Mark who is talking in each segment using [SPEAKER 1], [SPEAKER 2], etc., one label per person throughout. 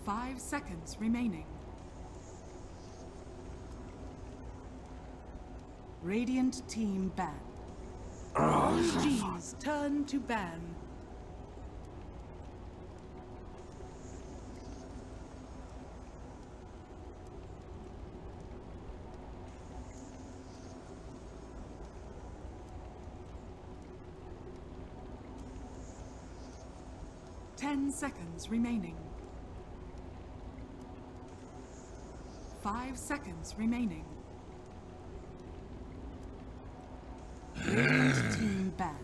[SPEAKER 1] 5 seconds remaining. Radiant team ban. OG's turn to ban. Ten seconds remaining. 5 seconds remaining. Radiant team ban.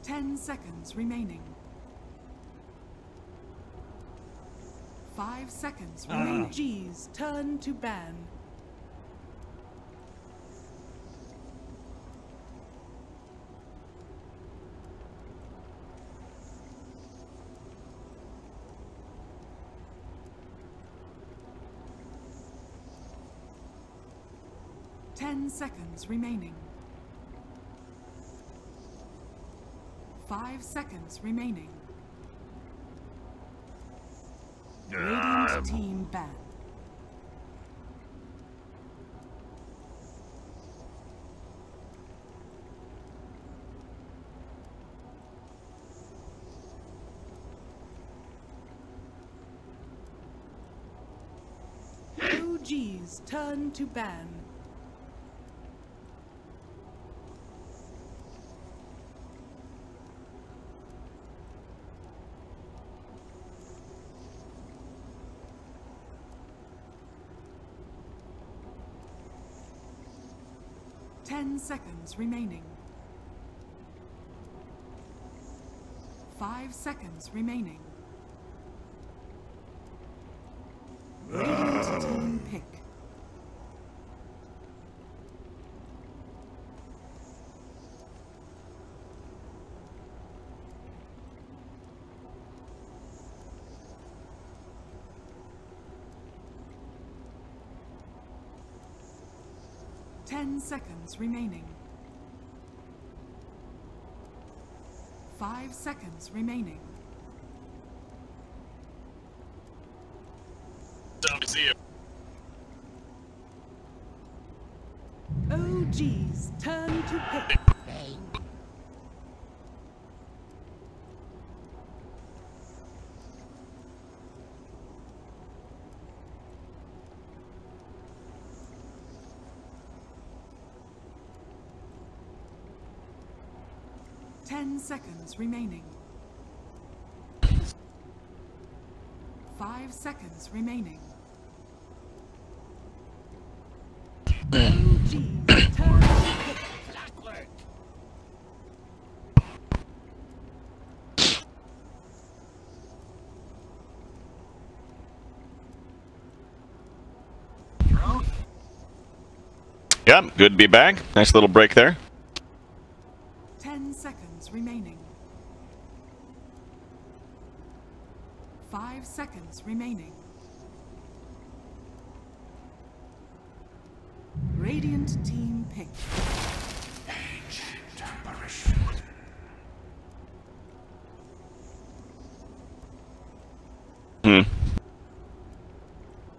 [SPEAKER 1] Ten seconds remaining. 5 seconds remaining. G's turn to ban. Ten seconds remaining. 5 seconds remaining. Radiant team ban. OG's turn to ban. Ten seconds remaining. 5 seconds remaining. Radiant team pick. Ten seconds remaining. 5 seconds remaining.
[SPEAKER 2] See you.
[SPEAKER 1] OG's turn to pick. Ten seconds remaining. 5 seconds remaining. OG's turn to pick.
[SPEAKER 2] Yeah, good to be back. Nice little break there.
[SPEAKER 1] 10 seconds remaining. 5 seconds remaining. Radiant team pick.
[SPEAKER 3] Ancient apparition.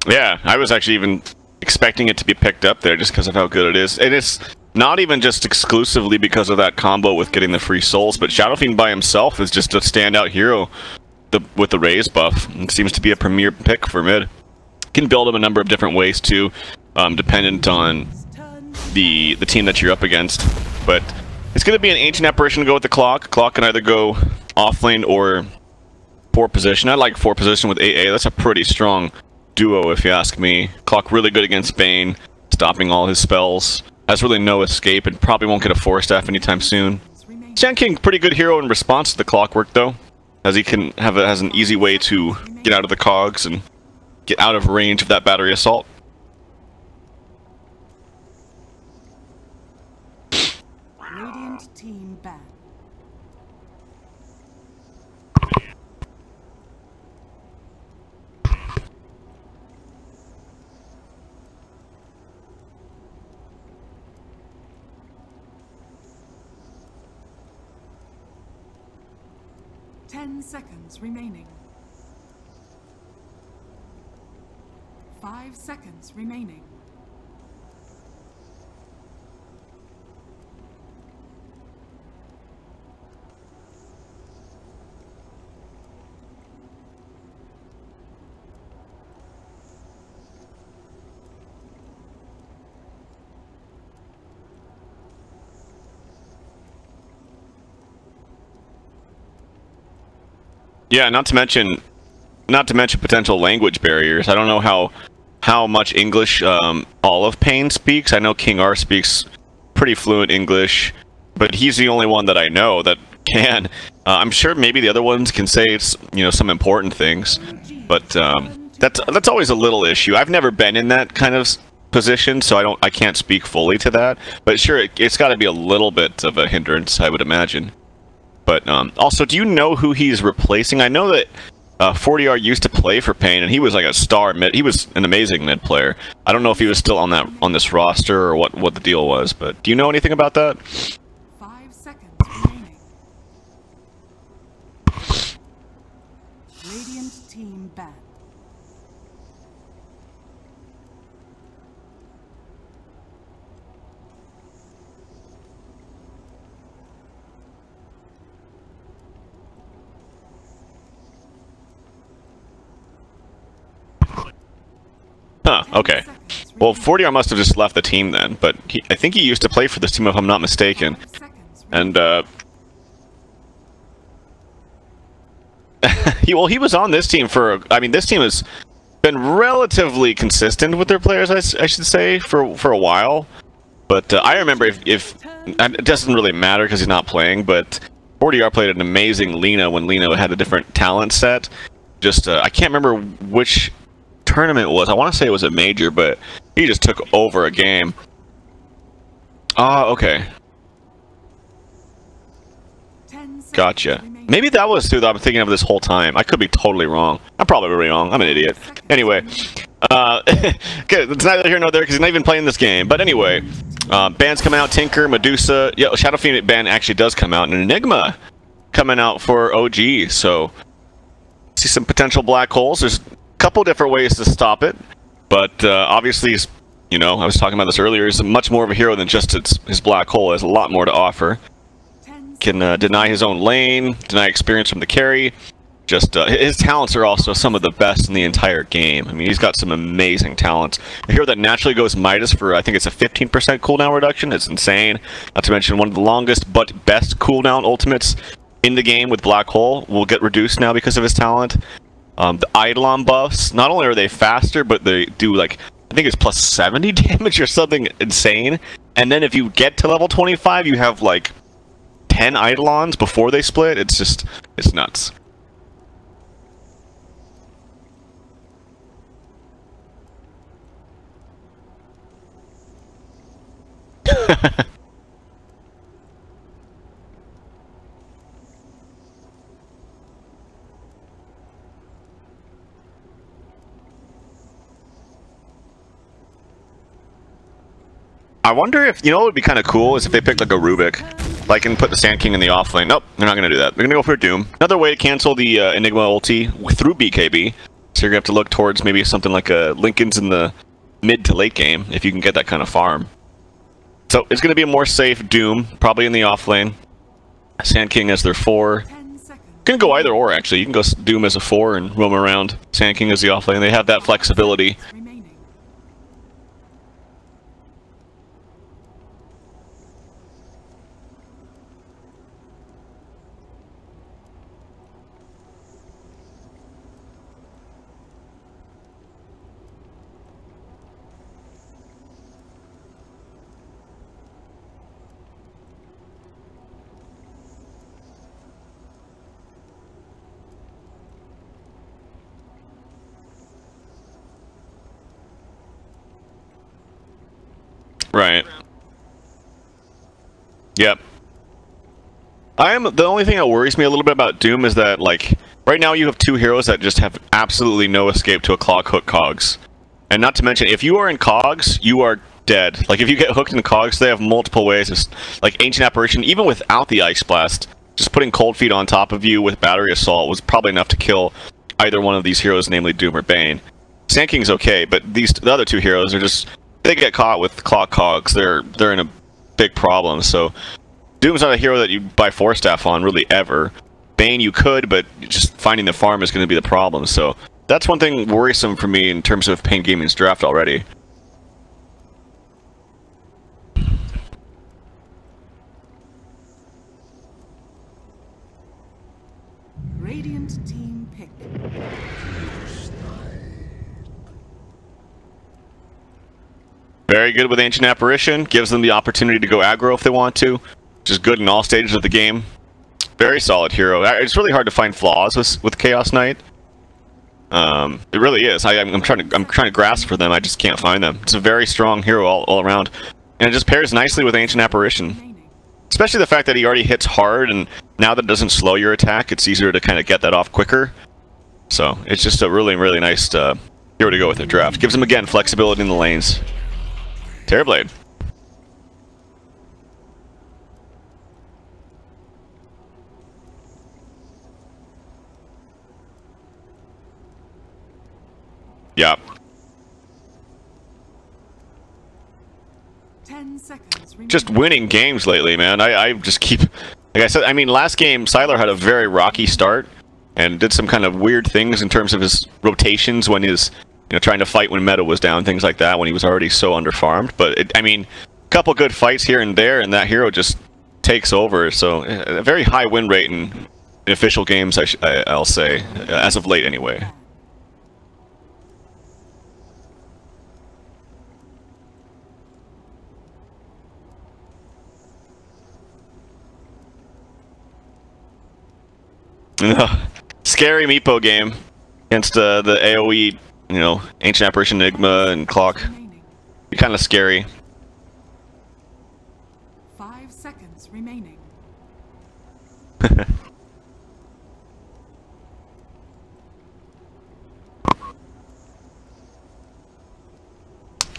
[SPEAKER 2] Yeah, I was actually even expecting it to be picked up there just because of how good it is. And it's not even just exclusively because of that combo with getting the free souls, but Shadow Fiend by himself is just a standout hero with the raise buff. It seems to be a premier pick for mid. You can build him a number of different ways too, dependent on the team that you're up against. But it's going to be an ancient apparition to go with the clock. Clock can either go off lane or 4 position. I like 4 position with AA. That's a pretty strong duo if you ask me. Clock really good against paiN, stopping all his spells. Has really no escape and probably won't get a 4-staff anytime soon. Sand King, pretty good hero in response to the clockwork though, as he can has an easy way to get out of the cogs and get out of range of that battery assault.
[SPEAKER 1] Radiant team ban. 10 seconds remaining. 5 seconds remaining.
[SPEAKER 2] Yeah, not to mention potential language barriers. I don't know how much English all of paiN speaks. I know King R speaks pretty fluent English, but he's the only one that I know that can. I'm sure maybe the other ones can say some important things, but that's always a little issue. I've never been in that kind of position, so I can't speak fully to that. But sure, it's got to be a little bit of a hindrance, I would imagine. But also, do you know who he's replacing? I know that 40R used to play for paiN, and he was like a star mid. He was an amazing mid player. I don't know if he was still on this roster or what the deal was, but do you know anything about that?
[SPEAKER 1] 5 seconds remaining. Radiant team banned.
[SPEAKER 2] Huh, okay. Well, 40R must have just left the team then, but I think he used to play for this team if I'm not mistaken. And, he was on this team for, I mean, this team has been relatively consistent with their players, I should say, for a while. But I remember if it doesn't really matter because he's not playing, but 40R played an amazing Lina when Lina had a different talent set. Just, I can't remember which tournament it was. I want to say it was a major, but he just took over a game. Okay. Gotcha. Maybe that was who I'm thinking of this whole time. I could be totally wrong. I'm probably really wrong. I'm an idiot. Anyway. Okay, it's neither here nor there because he's not even playing this game. But anyway, bands coming out. Tinker, Medusa. Yeah, Shadow Fiend band actually does come out. And Enigma coming out for OG. So, see some potential black holes. There's couple different ways to stop it, but obviously he's, I was talking about this earlier, he's much more of a hero than just his black hole. Has a lot more to offer. Can deny his own lane, deny experience from the carry. Just his talents are also some of the best in the entire game. I mean, he's got some amazing talents. A hero that naturally goes Midas for, I think it's a 15% cooldown reduction. It's insane. Not to mention one of the longest but best cooldown ultimates in the game with black hole will get reduced now because of his talent. The Eidolon buffs, not only are they faster, but they do, like, I think it's plus 70 damage or something insane. And then if you get to level 25, you have, like, 10 Eidolons before they split. It's nuts. I wonder if, what would be kind of cool is if they picked like a Rubik, like, and put the Sand King in the off lane. Nope, they're not going to do that. They're going to go for Doom. Another way to cancel the Enigma ulti through BKB. So you're going to have to look towards maybe something like Linken's in the mid to late game, if you can get that kind of farm. So it's going to be a more safe Doom, probably in the off lane. Sand King as their 4. You can go either or, actually. You can go Doom as a 4 and roam around. Sand King as the off lane. They have that flexibility. Right. Yep. The only thing that worries me a little bit about Doom is that, like, right now you have 2 heroes that just have absolutely no escape to a Clog Hook Cogs. And not to mention, if you are in Cogs, you are dead. Like, if you get hooked in Cogs, they have multiple ways. It's like Ancient Apparition, even without the Ice Blast, just putting Cold Feet on top of you with Battery Assault was probably enough to kill either one of these heroes, namely Doom or baiN. Sand King's okay, but the other two heroes are just, they get caught with Clock Cogs. They're in a big problem. So Doom's not a hero that you buy 4-staff on really ever. baiN you could, but just finding the farm is going to be the problem. So that's one thing worrisome for me in terms of paiN Gaming's draft already.
[SPEAKER 1] Radiant team pick.
[SPEAKER 2] Very good with Ancient Apparition. Gives them the opportunity to go aggro if they want to, which is good in all stages of the game. Very solid hero. It's really hard to find flaws with Chaos Knight. It really is. I'm trying to grasp for them. I just can't find them. It's a very strong hero all around, and it just pairs nicely with Ancient Apparition. Especially the fact that he already hits hard, and now that it doesn't slow your attack, it's easier to kind of get that off quicker. So it's just a really, really nice hero to go with the draft. Gives him, again, flexibility in the lanes. Terrorblade. Yeah.
[SPEAKER 1] 10 seconds remaining.
[SPEAKER 2] Just winning games lately, man. I just keep, like I said, I mean, last game Sylar had a very rocky start and did some kind of weird things in terms of his rotations when he's, you know, trying to fight when meta was down, things like that, when he was already so underfarmed. But I mean, a couple good fights here and there, and that hero just takes over. So a very high win rate in official games, I'll say, as of late anyway. Scary Meepo game against the AoE, you know, Ancient Apparition, Enigma, and Clock. Be kind of scary.
[SPEAKER 1] 5 seconds remaining.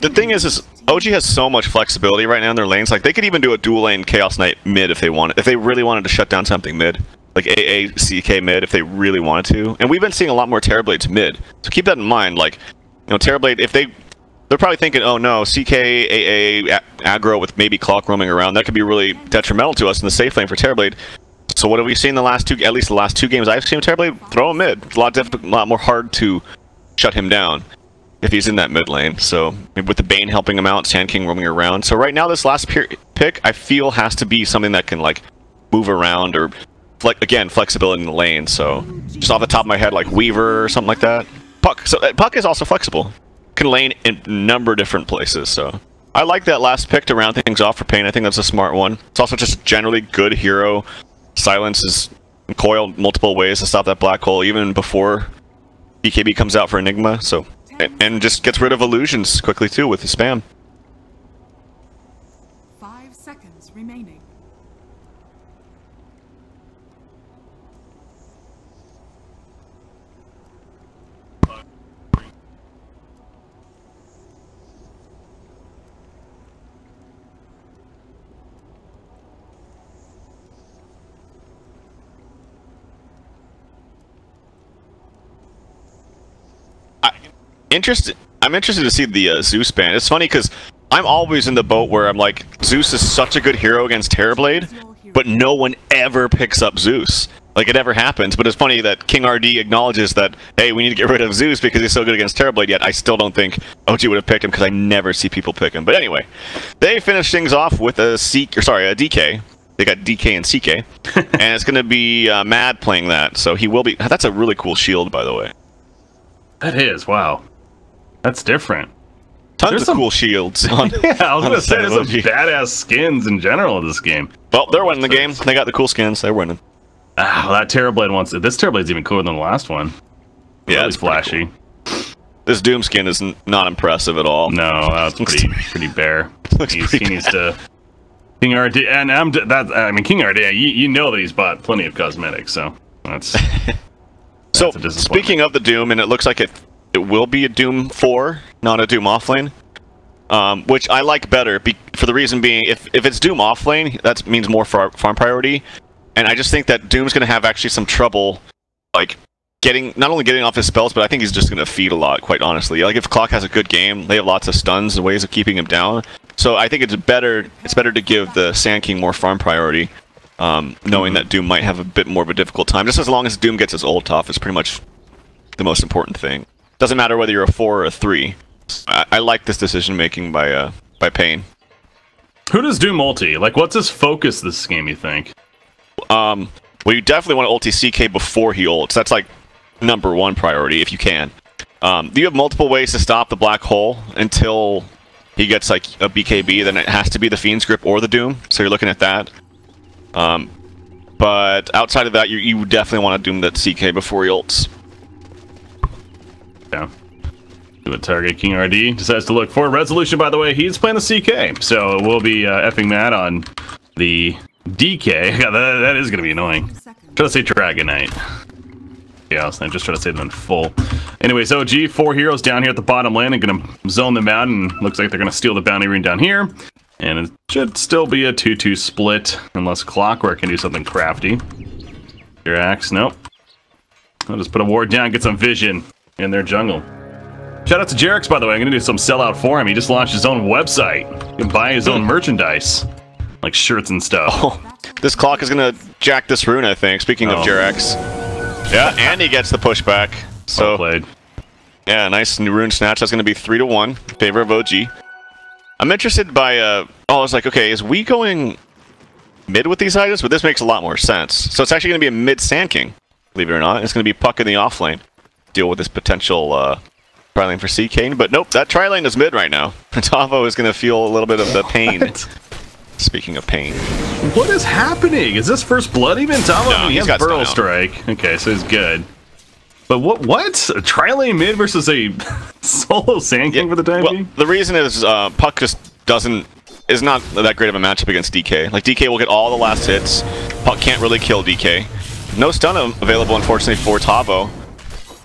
[SPEAKER 2] The thing is OG has so much flexibility right now in their lanes. Like, they could even do a dual lane Chaos Knight mid if they wanted. If they really wanted to shut down something mid. Like AA, CK mid if they really wanted to. And we've been seeing a lot more Terrorblades mid. So keep that in mind. Like, you know, Terrorblade, if they're probably thinking, oh no, CK, AA, aggro with maybe Clock roaming around, that could be really detrimental to us in the safe lane for Terrorblade. So what have we seen the last two, at least the last two games I've seen Terrorblade throw him mid. It's a lot more hard to shut him down if he's in that mid lane. So with the baiN helping him out, Sand King roaming around. So right now this last pick I feel has to be something that can like move around or again, flexibility in the lane. So just off the top of my head, like Weaver or something like that. Puck. So Puck is also flexible. Can lane in a number of different places. So I like that last pick to round things off for paiN. I think that's a smart one. It's also just a generally good hero. Silences Coil multiple ways to stop that black hole even before BKB comes out for Enigma. So and just gets rid of illusions quickly too with the spam.
[SPEAKER 1] 5 seconds remaining.
[SPEAKER 2] I'm interested to see the Zeus ban. It's funny because I'm always in the boat where I'm like, Zeus is such a good hero against Terrorblade, but no one ever picks up Zeus. Like, it never happens. But it's funny that King RD acknowledges that, hey, we need to get rid of Zeus because he's so good against Terrorblade, yet I still don't think OG would have picked him because I never see people pick him. But anyway, they finish things off with a DK. They got DK and CK. And it's going to be Mad playing that. So he will be... That's a really cool shield, by the way.
[SPEAKER 3] That is, wow. That's different.
[SPEAKER 2] Tons of cool shields on.
[SPEAKER 3] Yeah, I was
[SPEAKER 2] on
[SPEAKER 3] gonna say there's some
[SPEAKER 2] OG.
[SPEAKER 3] badass skins in general in this game.
[SPEAKER 2] Well, they're winning the game. They got the cool skins. They're winning.
[SPEAKER 3] Ah, well, that Terrorblade wants it. This Terrorblade's even cooler than the last one.
[SPEAKER 2] Yeah,
[SPEAKER 3] really
[SPEAKER 2] it's
[SPEAKER 3] flashy.
[SPEAKER 2] Cool. This Doom skin is not impressive at all.
[SPEAKER 3] No, that's pretty bare. He needs to. King RD, and I mean King RD. You know that he's bought plenty of cosmetics, so that's.
[SPEAKER 2] So speaking of the Doom, and it looks like it will be a Doom 4, not a Doom offlane, which I like better for the reason being, if it's Doom offlane, that means more farm priority. And I just think that Doom's going to have actually some trouble, like, not only getting off his spells, but I think he's just going to feed a lot, quite honestly. Like, if Clock has a good game, they have lots of stuns and ways of keeping him down. So I think it's better to give the Sand King more farm priority, knowing that Doom might have a bit more of a difficult time. Just as long as Doom gets his ult off is pretty much the most important thing. Doesn't matter whether you're a 4 or a 3. I like this decision making by paiN.
[SPEAKER 3] Who does Doom ulti? Like, what's his focus this game, you think?
[SPEAKER 2] Well, you definitely want to ulti CK before he ults. That's like #1 priority if you can. You have multiple ways to stop the black hole until he gets like a BKB. Then it has to be the Fiend's Grip or the Doom. So you're looking at that. But outside of that, you definitely want to Doom that CK before he ults.
[SPEAKER 3] Yeah. Do a target. King RD decides to look for resolution. By the way, he's playing the CK, so we'll be effing that on the DK. God, that is going to be annoying. Try to say Dragonite. Yeah, I'm just trying to say them in full. Anyways, OG, 4 heroes down here at the bottom lane and going to zone them out, and looks like they're going to steal the bounty rune down here. And it should still be a 2-2 split, unless Clockwork can do something crafty. Your axe, nope. I'll just put a ward down, get some vision in their jungle. Shout out to Jerix, by the way. I'm going to do some sellout for him. He just launched his own website. You can buy his own merchandise, like shirts and stuff.
[SPEAKER 2] Oh, this Clock is going to jack this rune, I think, speaking of Jerix. Yeah, and he gets the pushback. So,
[SPEAKER 3] well played.
[SPEAKER 2] Yeah, nice new rune snatch. That's going to be 3-1 in favor of OG. I'm interested by, I was like, okay, is we going mid with these items? But this makes a lot more sense. So it's actually going to be a mid Sand King, believe it or not. It's going to be Puck in the off lane. Deal with this potential tri-lane for CK. But nope, that tri-lane is mid right now. Tavo is going to feel a little bit of the pain. Speaking of pain.
[SPEAKER 3] What is happening? Is this first blood even? Tavo,
[SPEAKER 2] No,
[SPEAKER 3] he
[SPEAKER 2] he's
[SPEAKER 3] has
[SPEAKER 2] got
[SPEAKER 3] Burrow
[SPEAKER 2] stun out.
[SPEAKER 3] Strike. Okay, so he's good. But what? A tri-lane mid versus a solo Sand King for the time being?
[SPEAKER 2] The reason is Puck just is not that great of a matchup against DK. Like, DK will get all the last hits. Puck can't really kill DK. No stun available, unfortunately, for Tavo.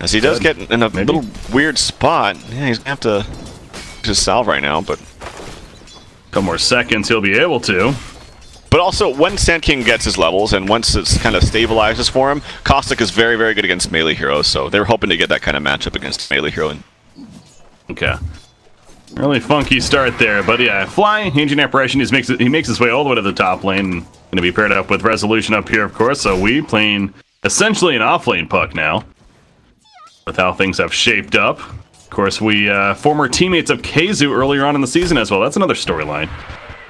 [SPEAKER 2] As he does get in a little weird spot. Yeah, he's going to have to just salve right now, but...
[SPEAKER 3] Couple more seconds, he'll be able to.
[SPEAKER 2] But also, when Sand King gets his levels, and once it's kind of stabilizes for him, Caustic is very, very good against melee heroes, so they were hoping to get that kind of matchup against melee hero.
[SPEAKER 3] Okay. Really funky start there, but yeah, Fly, Ancient Apparition, he makes his way all the way to the top lane. Going to be paired up with Resolution up here, of course, so we playing essentially an off-lane Puck now. With how things have shaped up. Of course, we former teammates of Keizu earlier on in the season as well. That's another storyline.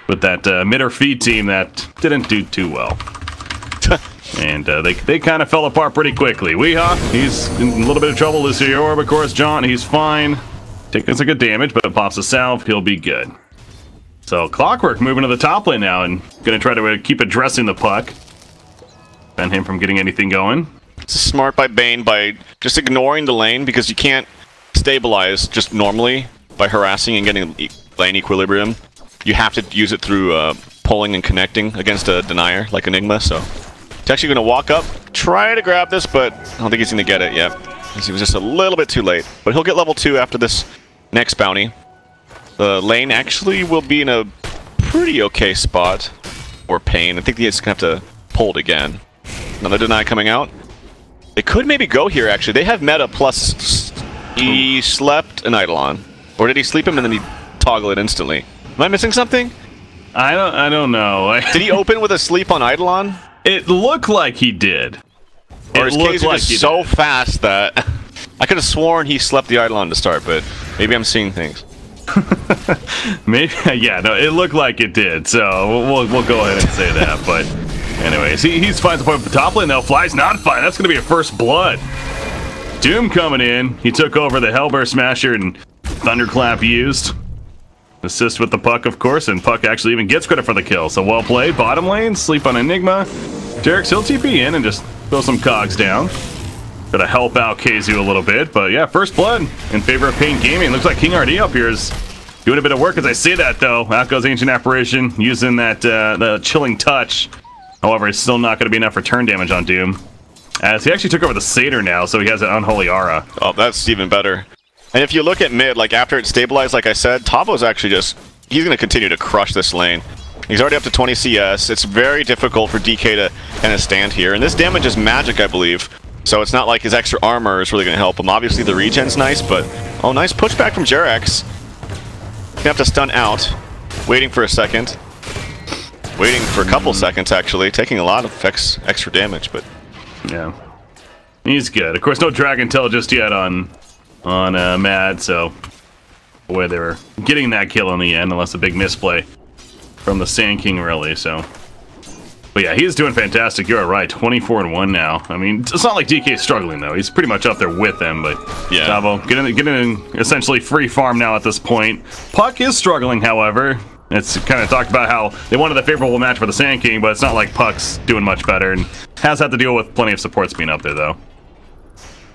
[SPEAKER 3] With that mid or feed team that didn't do too well. And they kind of fell apart pretty quickly. Weehaw, he's in a little bit of trouble. Lucio Orb, of course. John, he's fine. Taking some good damage, but pops a salve, he'll be good. So Clockwork moving to the top lane now and going to try to keep addressing the Puck. Prevent him from getting anything going.
[SPEAKER 2] It's smart by Bane by just ignoring the lane because you can't stabilize just normally by harassing and getting lane equilibrium. You have to use it through pulling and connecting against a denier like Enigma, so he's actually going to walk up, try to grab this, but I don't think he's going to get it yet. Because he was just a little bit too late. But he'll get level 2 after this next bounty. The lane actually will be in a pretty okay spot for paiN. I think he's going to have to pull it again. Another deny coming out. They could maybe go here, actually. They have meta plus he slept an Eidolon. Or did he sleep him and then he toggle it instantly? Am I missing something?
[SPEAKER 3] I don't know.
[SPEAKER 2] Did he open with a sleep on Eidolon?
[SPEAKER 3] It looked like he did.
[SPEAKER 2] Or is Keizu just so fast that I could have sworn he slept the Eidolon to start, but maybe I'm seeing things.
[SPEAKER 3] Maybe, yeah, no, it looked like it did, so we'll go ahead and say that. But anyways, he's fine to point up the top lane though. Fly's not fine. That's going to be a first blood. Doom coming in. He took over the Hellbear Smasher and Thunderclap used. Assist with the Puck, of course, and Puck actually even gets credit for the kill. So well played. Bottom lane, sleep on Enigma. Jerix, he'll TP in and just throw some cogs down. Gotta help out Keizu a little bit, but yeah, first blood in favor of paiN Gaming. Looks like King RD up here is doing a bit of work as I say that, though. Out goes Ancient Apparition, using that the chilling touch. However, it's still not going to be enough for turn damage on Doom. As he actually took over the Satyr now, so he has an Unholy Aura.
[SPEAKER 2] Oh, that's even better. And if you look at mid, like after it stabilized, like I said, Tavo's actually just, he's going to continue to crush this lane. He's already up to 20 CS. It's very difficult for DK to kind of stand here. And this damage is magic, I believe. So it's not like his extra armor is really going to help him. Obviously, the regen's nice, but... Oh, nice pushback from Jerax. Gonna have to stun out. Waiting for a second. Waiting for a couple seconds, actually. Taking a lot of extra damage, but...
[SPEAKER 3] Yeah. He's good. Of course, no Dragon Tail just yet on Mad, so... Boy, they were getting that kill in the end, unless a big misplay from the Sand King, really, so... But yeah, he's doing fantastic. You're right, 24-1 now. I mean, it's not like DK's struggling, though. He's pretty much up there with them, but...
[SPEAKER 2] Yeah.
[SPEAKER 3] Davo, getting essentially free farm now at this point. Puck is struggling, however. It's kind of talked about how they wanted a favorable match for the Sand King, but it's not like Puck's doing much better, and has had to deal with plenty of supports being up there, though.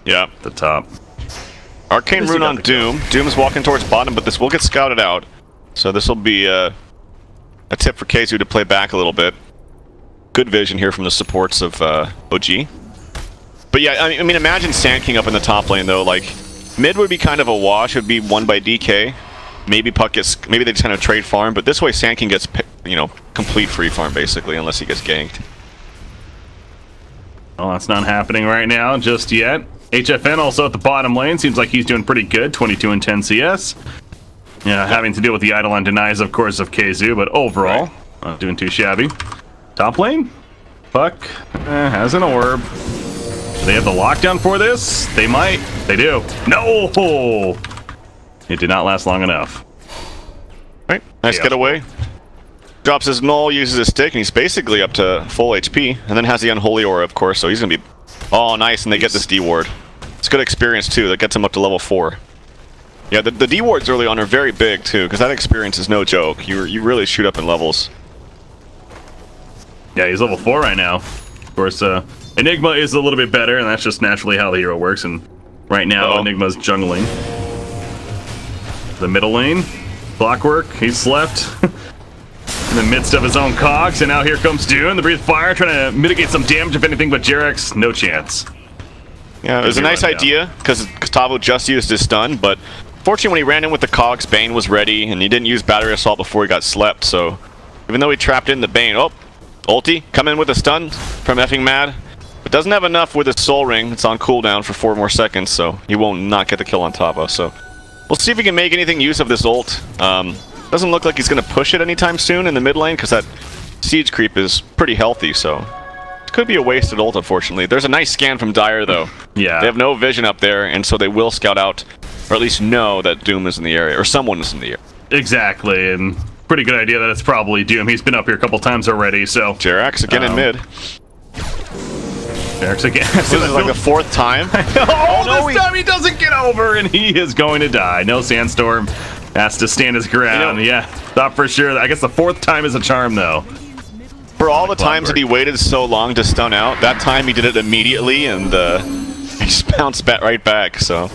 [SPEAKER 2] Yeah.
[SPEAKER 3] The top.
[SPEAKER 2] Arcane Rune on Doom. Doom's walking towards bottom, but this will get scouted out. So this will be a tip for KZU to play back a little bit. Good vision here from the supports of OG. But yeah, I mean, imagine Sand King up in the top lane, though. Like, mid would be kind of a wash. It would be won by DK. Maybe Puck gets... Maybe they just kind of trade farm, but this way Sand King gets, you know, complete free farm, basically, unless he gets ganked.
[SPEAKER 3] Well, that's not happening right now, just yet. HFN also at the bottom lane. Seems like he's doing pretty good. 22 and 10 CS. Yeah, having to deal with the Eidolon denies, of course, of KZU, but overall, not doing too shabby. Top lane? Puck has an orb. Do they have the lockdown for this? They might. They do. No! It did not last long enough.
[SPEAKER 2] Right. Nice getaway. Drops his null, uses his stick, and he's basically up to full HP. And then has the Unholy Aura, of course, so he's going to be... Oh, nice, and they get this D-Ward. It's good experience, too. That gets him up to level 4. Yeah, the D-Wards early on are very big, too, because that experience is no joke. You really shoot up in levels.
[SPEAKER 3] Yeah, he's level 4 right now. Of course, Enigma is a little bit better, and that's just naturally how the hero works. And right now, Enigma's jungling. The middle lane, Clockwork, he's left in the midst of his own cogs, and now here comes Dune, the Breathe Fire, trying to mitigate some damage, if anything, but Jerax, no chance.
[SPEAKER 2] Yeah, it was a nice idea, because Gustavo just used his stun, but fortunately when he ran in with the cogs, Bane was ready, and he didn't use Battery Assault before he got slept, so even though he trapped in the Bane, ulti, come in with a stun from effing Mad, but doesn't have enough with his Soul Ring. It's on cooldown for 4 more seconds, so he won't not get the kill on Tavo, so we'll see if he can make anything use of this ult. Doesn't look like he's going to push it anytime soon in the mid lane, because that siege creep is pretty healthy, so it could be a wasted ult, unfortunately. There's a nice scan from Dire, though.
[SPEAKER 3] Yeah.
[SPEAKER 2] They have no vision up there, and so they will scout out, or at least know that Doom is in the area, or someone is in the area.
[SPEAKER 3] Exactly, and pretty good idea that it's probably Doom. He's been up here a couple times already, so...
[SPEAKER 2] Jerax again in mid.
[SPEAKER 3] Jerax again.
[SPEAKER 2] This is like the 4th time.
[SPEAKER 3] No, this time he doesn't get over, and he is going to die. No Sandstorm. Has to stand his ground. Yeah, thought for sure. I guess the 4th time is a charm, though.
[SPEAKER 2] For all the times that he waited so long to stun out, that time he did it immediately, and he just bounced right back, so...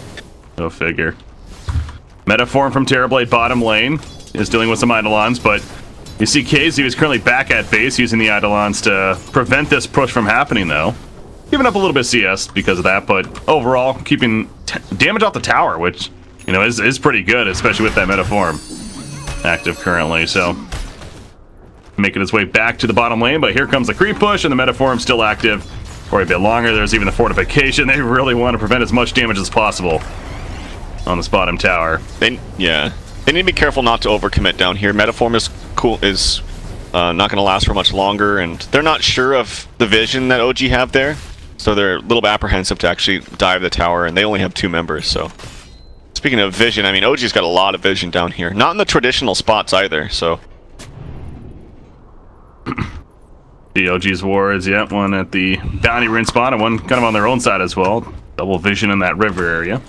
[SPEAKER 3] Go figure. Metaform from Terrorblade bottom lane is dealing with some Eidolons, but you see KZU is currently back at base using the Eidolons to prevent this push from happening, though. Giving up a little bit of CS because of that, but overall keeping damage off the tower, which, you know, is pretty good, especially with that Metaform active currently, so... Making his way back to the bottom lane, but here comes the creep push, and the Metaform still active for a bit longer. There's even the fortification. They really want to prevent as much damage as possible on this bottom tower.
[SPEAKER 2] They need to be careful not to overcommit down here. Metaform is not going to last for much longer, and they're not sure of the vision that OG have there, so they're a little bit apprehensive to actually dive the tower, and they only have 2 members, so... Speaking of vision, I mean, OG's got a lot of vision down here. Not in the traditional spots either, so...
[SPEAKER 3] The OG's wards, yeah, one at the bounty rune spot and one kind of on their own side as well. Double vision in that river area.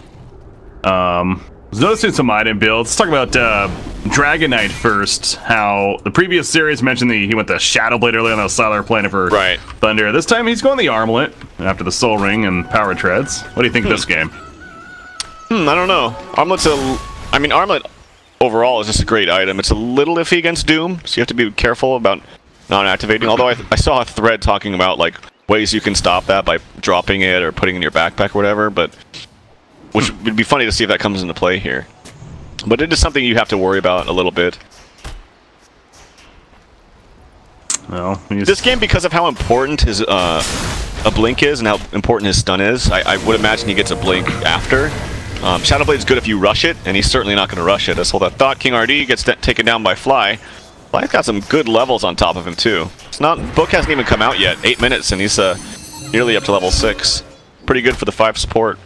[SPEAKER 3] Was noticing some item builds. Let's talk about Dragon Knight first. How the previous series mentioned he went the Shadow Blade early on the Siler Planet for Thunder. This time he's going the Armlet after the Soul Ring and Power Treads. What do you think of this game?
[SPEAKER 2] I don't know. Armlet overall is just a great item. It's a little iffy against Doom, so you have to be careful about not activating. Although I saw a thread talking about like ways you can stop that by dropping it or putting it in your backpack or whatever, but which would be funny to see if that comes into play here. But it is something you have to worry about a little bit.
[SPEAKER 3] Well,
[SPEAKER 2] this game, because of how important his a blink is and how important his stun is, I would imagine he gets a blink after. Shadowblade's good if you rush it, and he's certainly not going to rush it. That's all that thought. King RD gets taken down by Fly. Fly's got some good levels on top of him too. It's not, book hasn't even come out yet. 8 minutes and he's nearly up to level 6. Pretty good for the 5 support.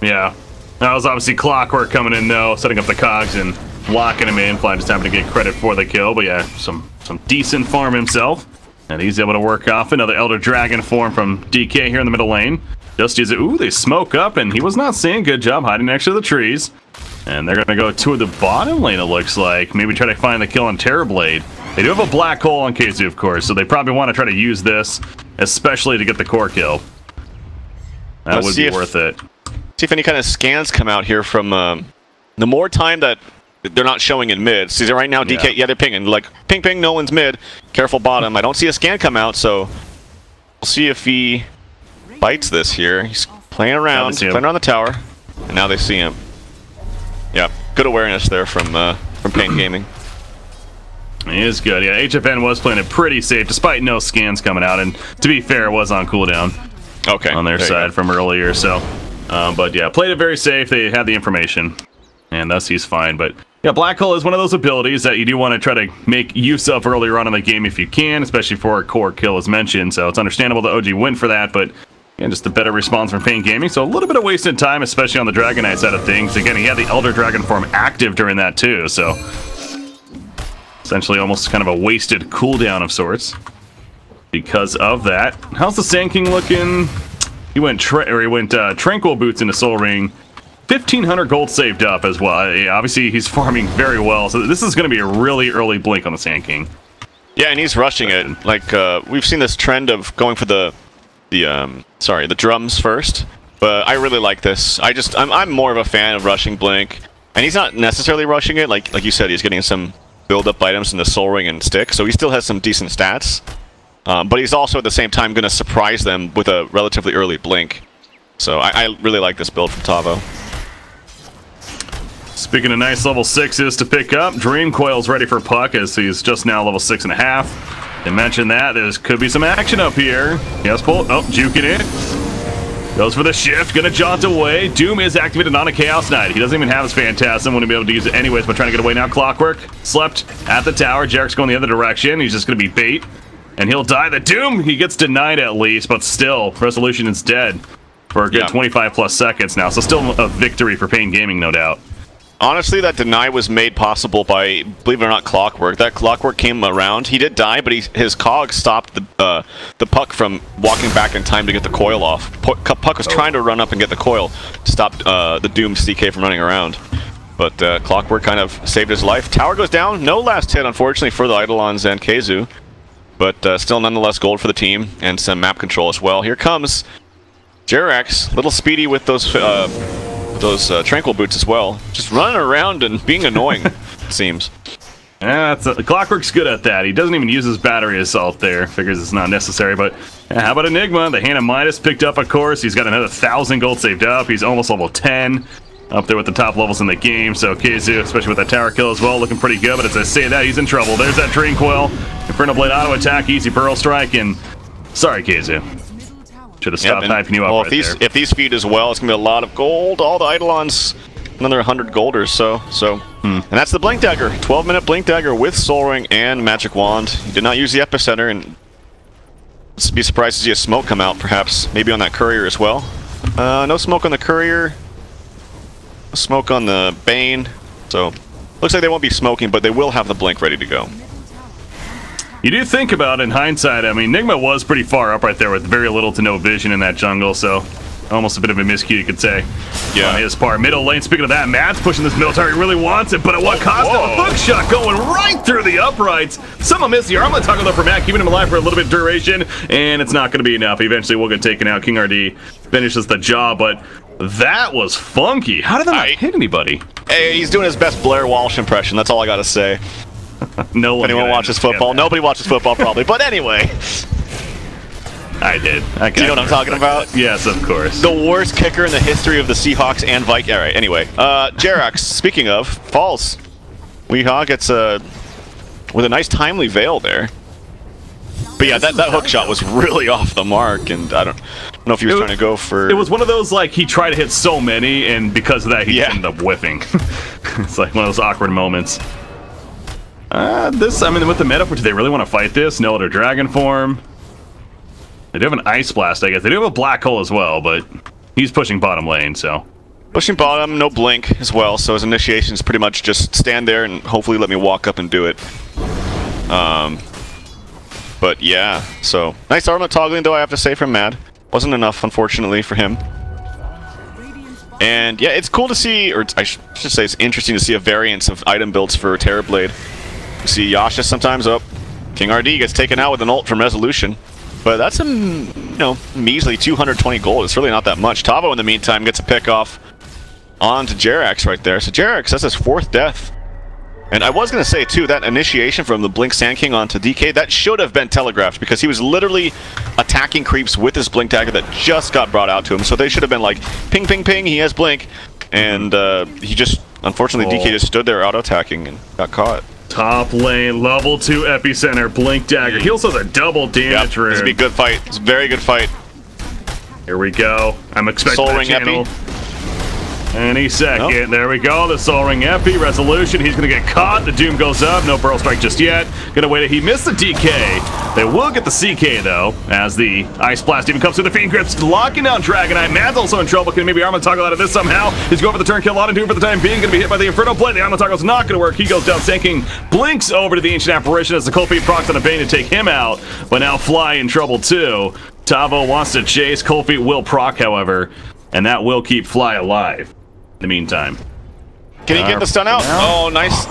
[SPEAKER 3] Yeah, that was obviously Clockwork coming in though, setting up the cogs and locking him in. Fly just having to get credit for the kill, but yeah, some decent farm himself. And he's able to work off another Elder Dragon form from DK here in the middle lane. Just use it. Ooh, they smoke up, and he was not seeing. Good job hiding next to the trees. And they're going to go to the bottom lane, it looks like. Maybe try to find the kill on Terrorblade. They do have a black hole on KZ, of course, so they probably want to try to use this, especially to get the core kill. That would be worth it.
[SPEAKER 2] See if any kind of scans come out here from the more time that they're not showing in mid. See, right now, DK, yeah, they're pinging. Like, ping, ping, no one's mid. Careful bottom. I don't see a scan come out, so we'll see if he bites this here. He's playing around the tower, and now they see him. Yeah, good awareness there from paiN Gaming.
[SPEAKER 3] He is good. Yeah, HFN was playing it pretty safe, despite no scans coming out, and to be fair, it was on cooldown.
[SPEAKER 2] Okay.
[SPEAKER 3] On their side from earlier, so. But yeah, played it very safe. They had the information, and thus he's fine. But yeah, Black Hole is one of those abilities that you do want to try to make use of earlier on in the game if you can, especially for a core kill as mentioned. So it's understandable the OG win for that, but again, just a better response from paiN Gaming. So a little bit of wasted time, especially on the Dragon Knight side of things. Again, he had the Elder Dragon form active during that too, so essentially almost kind of a wasted cooldown of sorts because of that. How's the Sand King looking? He went Tranquil Boots into Soul Ring. 1,500 gold saved up as well. Yeah, obviously, he's farming very well, so this is going to be a really early blink on the Sand King.
[SPEAKER 2] Yeah, and he's rushing it. Like, we've seen this trend of going for the drums first, but I really like this. I'm more of a fan of rushing blink, and he's not necessarily rushing it. Like you said, he's getting some build-up items in the Soul Ring and Stick, so he still has some decent stats. But he's also at the same time going to surprise them with a relatively early blink. So I really like this build from Tavo.
[SPEAKER 3] Speaking of nice level 6s to pick up, Dream Coil's ready for Puck as he's just now level 6.5. They mentioned that there could be some action up here. Yes, pull. Oh, juking it. Goes for the shift, gonna jaunt away. Doom is activated on a Chaos Knight. He doesn't even have his Phantasm, wouldn't be able to use it anyways, but trying to get away now. Clockwork slept at the tower. Jarek's going the other direction. He's just gonna be bait, and he'll die. The Doom, he gets denied at least, but still, Resolution is dead for a good 25 plus seconds now. So still a victory for paiN Gaming, no doubt.
[SPEAKER 2] Honestly, that deny was made possible by, believe it or not, Clockwork. That Clockwork came around. He did die, but his cog stopped the Puck from walking back in time to get the coil off. Puck was trying to run up and get the coil to stop the Doom CK from running around. But Clockwork kind of saved his life. Tower goes down. No last hit, unfortunately, for the Eidolons and Keizu. But still, nonetheless, gold for the team and some map control as well. Here comes Jerax, little speedy with those Tranquil Boots as well. Just running around and being annoying, it seems.
[SPEAKER 3] Yeah, Clockwork's good at that. He doesn't even use his battery assault there. Figures it's not necessary, but yeah, how about Enigma? The Hand of Midas picked up, of course. He's got another 1,000 gold saved up. He's almost level 10. Up there with the top levels in the game. So Keizu, especially with that tower kill as well, looking pretty good. But as I say that, he's in trouble. There's that Dream Coil. Inferno Blade auto attack, easy Pearl Strike, and sorry, Keizu. Should have stopped hyping you up
[SPEAKER 2] well,
[SPEAKER 3] right there.
[SPEAKER 2] If these feed as well, it's going to be a lot of gold. All the Eidolons, another 100 gold or so. And that's the Blink Dagger. 12-minute Blink Dagger with Soul Ring and Magic Wand. He did not use the Epicenter, and let's be surprised to see a smoke come out, perhaps. Maybe on that Courier as well. No smoke on the Courier. No smoke on the Bane. So, looks like they won't be smoking, but they will have the Blink ready to go.
[SPEAKER 3] You do think about it in hindsight, I mean, Nigma was pretty far up right there with very little to no vision in that jungle, so almost a bit of a miscue, you could say, on his part. Middle lane, speaking of that, Matt's pushing this military, really wants it, but at what cost? A hook shot going right through the uprights. Someone missed the armlet toggle though for Matt, keeping him alive for a little bit of duration, and it's not going to be enough. Eventually will get taken out. King RD finishes the job, but that was funky. How did that not hit anybody?
[SPEAKER 2] Hey, he's doing his best Blair Walsh impression, that's all I got to say.
[SPEAKER 3] No one.
[SPEAKER 2] Anyone watches football? Nobody watches football, probably. But anyway,
[SPEAKER 3] I did.
[SPEAKER 2] Do you know what I'm talking about?
[SPEAKER 3] Yes, of course.
[SPEAKER 2] The worst kicker in the history of the Seahawks and Vikings. All right. Anyway, Jerax. Speaking of, falls. Weehaw gets with a nice timely veil there. But yeah, that hook shot was really off the mark, and I don't know if he was trying to go for...
[SPEAKER 3] It was one of those, like, he tried to hit so many, and because of that, he ended up whiffing. It's like one of those awkward moments. I mean, with the meta, do they really want to fight this? No other dragon form. They do have an Ice Blast, I guess. They do have a Black Hole as well, but he's pushing bottom lane, so...
[SPEAKER 2] Pushing bottom, no blink as well, so his initiation is pretty much just stand there and hopefully let me walk up and do it. But yeah, so nice armlet toggling though, I have to say, from Mad. Wasn't enough, unfortunately, for him. And yeah, it's cool to see, or I should say it's interesting to see a variance of item builds for Terrorblade. You see Yasha sometimes up. King RD gets taken out with an ult from Resolution. But that's a, measly 220 gold. It's really not that much. Tavo, in the meantime, gets a pick off onto Jerax right there. So Jerax, that's his 4th death. And I was going to say, too, that initiation from the Blink Sand King onto DK, that should have been telegraphed, because he was literally attacking creeps with his Blink Dagger that just got brought out to him. So they should have been like, ping, ping, ping, he has Blink. And he just, unfortunately, DK just stood there auto-attacking and got caught.
[SPEAKER 3] Top lane, level 2 epicenter, Blink Dagger. He also has a double damage rune.
[SPEAKER 2] This would be a good fight. It's a very good fight.
[SPEAKER 3] Here we go. I'm expecting
[SPEAKER 2] Soul
[SPEAKER 3] that
[SPEAKER 2] Ring
[SPEAKER 3] channel.
[SPEAKER 2] Epi.
[SPEAKER 3] Any second. There we go. The Soul Ring Epi. Resolution. He's going to get caught. The Doom goes up. No Burrow Strike just yet. Going to wait. He missed the DK. They will get the CK, though, as the Ice Blast even comes through the Fiend Grips, locking down Dragonite. Mad's also in trouble. Can maybe Armament toggle out of this somehow? He's going for the turn kill. On and Doom for the time being. Going to be hit by the Inferno Blade. The Armament toggle's not going to work. He goes down, sinking. Blinks over to the Ancient Apparition as the Cold Feet procs on a Bane to take him out. But now Fly in trouble, too. Tavo wants to chase. Cold Feet will proc, however, and that will keep Fly alive. In the meantime,
[SPEAKER 2] can he get the stun out? Oh, nice.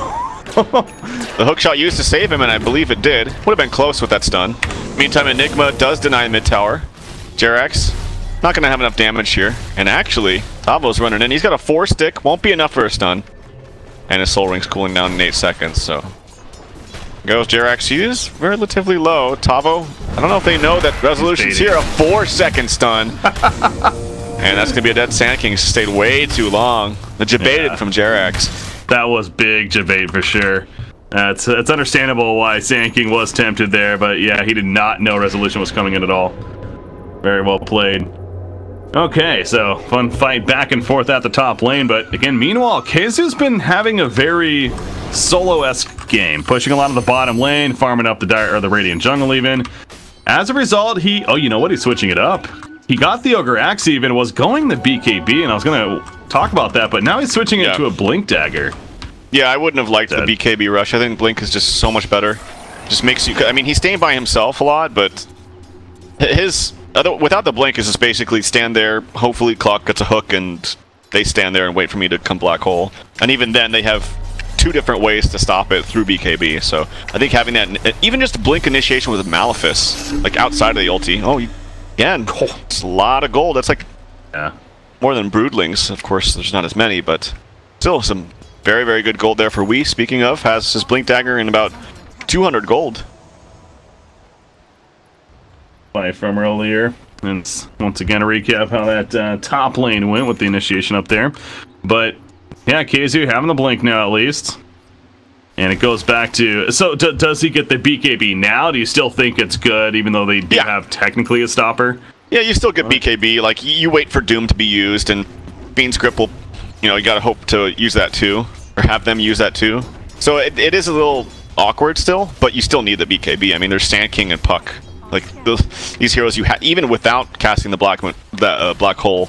[SPEAKER 2] The hook shot used to save him, and I believe it did. Would have been close with that stun. Meantime, Enigma does deny mid tower. Jerax not going to have enough damage here. And actually, Tavo's running in. He's got a 4-stick. Won't be enough for a stun. And his Soul Ring's cooling down in 8 seconds, so... Goes Jerax. He is relatively low. Tavo, I don't know if they know that Resolution's here. A 4-second stun. And that's going to be a dead Sand King. Stayed way too long. The Jebaited from Jerax.
[SPEAKER 3] That was big Jebait for sure. It's understandable why Sand King was tempted there, but yeah, he did not know Resolution was coming in at all. Very well played. Okay, so fun fight back and forth at the top lane, but again, meanwhile, Kazu's been having a very solo-esque game, pushing a lot of the bottom lane, farming up the Radiant jungle even. As a result, oh, you know what? He's switching it up. He got the Ogre Axe even, was going the BKB, and I was going to talk about that, but now he's switching it to a Blink Dagger.
[SPEAKER 2] Yeah, I wouldn't have liked the BKB rush. I think Blink is just so much better. Just makes you... I mean, he's staying by himself a lot, but without the Blink, is just basically stand there, hopefully Clock gets a hook, and they stand there and wait for me to come Black Hole. And even then, they have 2 different ways to stop it through BKB, so I think having that... Even just Blink initiation with Malefice, like outside of the ulti... Oh, again, it's a lot of gold. That's like more than Broodlings. Of course, there's not as many, but still some very, very good gold there for Wii. Speaking of, has his Blink Dagger in about 200 gold.
[SPEAKER 3] Play from earlier. And once again, a recap how that top lane went with the initiation up there. But yeah, Kazu having the Blink now at least. And it goes back to... So, does he get the BKB now? Do you still think it's good, even though they do have technically a stopper?
[SPEAKER 2] Yeah, you still get BKB. Like, you wait for Doom to be used, and Fiend's Grip will... You gotta hope to use that too. Or have them use that too. So, it is a little awkward still, but you still need the BKB. I mean, there's Sand King and Puck. Like, these heroes you have... Even without casting the Black Hole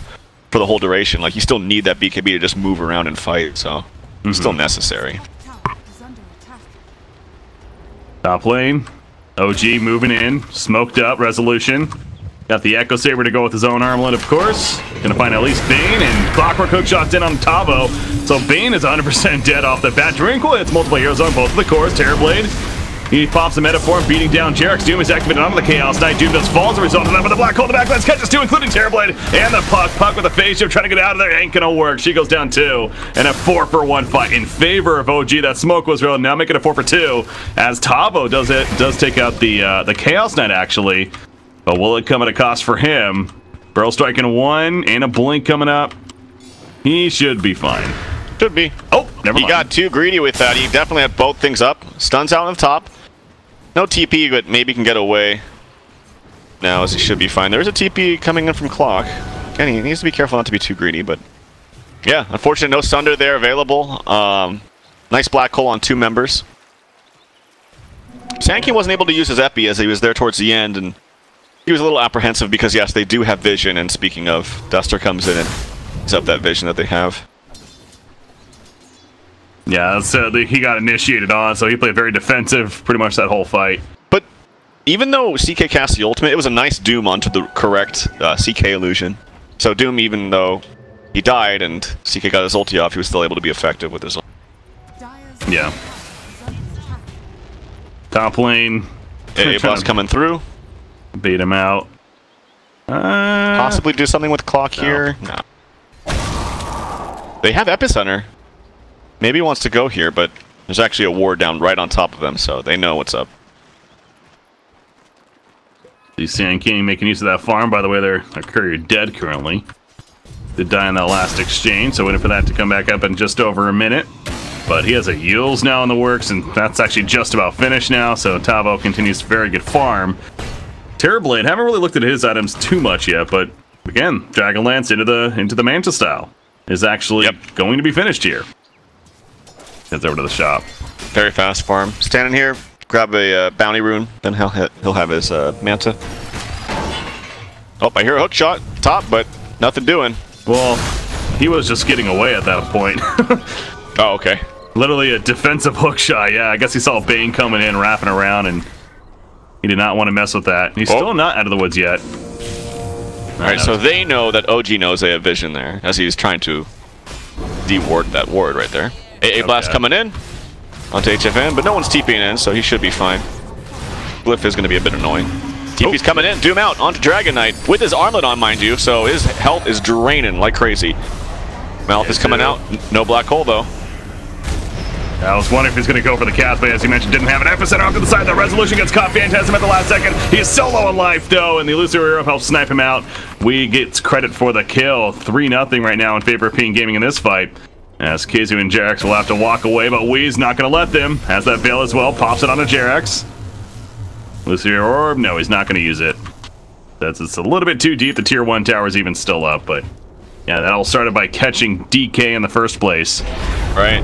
[SPEAKER 2] for the whole duration, like, you still need that BKB to just move around and fight, so... It's still necessary.
[SPEAKER 3] Top lane, OG moving in, smoked up, Resolution. Got the Echo Saber to go with his own armlet, of course. Gonna find at least Bane, and Clockwork hook shots in on Tavo. So Bane is 100% dead off the bat. Drinkle hits multiple heroes on both of the cores. Terrorblade, he pops a metaform, beating down Jerax. Doom is activated onto the Chaos Knight. Doom does fall as a result of that, but the Black Hole, the backlines catches 2, including Terrorblade, and the Puck. Puck with a phase shift, trying to get out of there, ain't gonna work. She goes down 2, and a 4-for-1 fight in favor of OG. That smoke was real, now making it a 4-for-2, as Tavo does take out the Chaos Knight, actually. But will it come at a cost for him? Burrow striking 1, and a Blink coming up. He should be fine.
[SPEAKER 2] Should be.
[SPEAKER 3] Oh, never mind.
[SPEAKER 2] He got too greedy with that. He definitely had both things up. Stuns out on the top. No TP, but maybe can get away. now, as he should be fine. There's a TP coming in from Clock. Again, he needs to be careful not to be too greedy, but yeah, unfortunate no Sunder there available. Nice black hole on 2 members. sandking wasn't able to use his epi as he was there towards the end, and he was a little apprehensive because, yes, they do have vision, and speaking of, Duster comes in and is up that vision that they have.
[SPEAKER 3] Yeah, so he got initiated on, so he played very defensive pretty much that whole fight.
[SPEAKER 2] But even though CK cast the ultimate, it was a nice Doom onto the correct CK illusion. So Doom, even though he died and CK got his ulti off, he was still able to be effective with his ulti.
[SPEAKER 3] Yeah. Top lane.
[SPEAKER 2] A-Blast coming through.
[SPEAKER 3] Bait him out.
[SPEAKER 2] Possibly do something with Clock here. No. They have Epicenter. Maybe he wants to go here, but there's actually a ward down right on top of them, so they know what's up.
[SPEAKER 3] The Sand King making use of that farm. By the way, their courier dead currently. Did die in that last exchange, so waiting for that to come back up in just over a minute. But he has a Yules now in the works, and that's actually just about finished now, so Tavo continues very good farm. Terrorblade, haven't really looked at his items too much yet, but again, Dragonlance into the Manta style is actually going to be finished here. Heads over to the shop.
[SPEAKER 2] Very fast farm. Standing here, grab a bounty rune, then he'll have his Manta. Oh, I hear a hook shot top, but nothing doing.
[SPEAKER 3] Well, he was just getting away at that point.
[SPEAKER 2] Oh, okay.
[SPEAKER 3] Literally a defensive hook shot. Yeah, I guess he saw Bane coming in, wrapping around, and he did not want to mess with that. He's still not out of the woods yet.
[SPEAKER 2] Alright, so they know that OG knows they have vision there, as he's trying to de-ward that ward right there. A-Blast coming in onto HFN, but no one's TPing in, so he should be fine. Glyph is going to be a bit annoying. TP's coming in, Doom out onto Dragon Knight with his armlet on, mind you, so his health is draining like crazy. Mouth is coming out, no black hole though.
[SPEAKER 3] I was wondering if he's going to go for the cast, but as you mentioned, didn't have an epicenter off to the side. The resolution gets caught. Phantasm at the last second. He is so low on life, though, and the elusive hero helps snipe him out. We get credit for the kill. 3-0 right now in favor of paiN Gaming in this fight. As Khezu and Jerax will have to walk away, but Wee's not going to let them. Has that veil as well. Pops it onto Jerax. Elusive Orb, no, he's not going to use it. It's a little bit too deep. The tier 1 tower is even still up, but yeah, that all started by catching DK in the first place.
[SPEAKER 2] Right.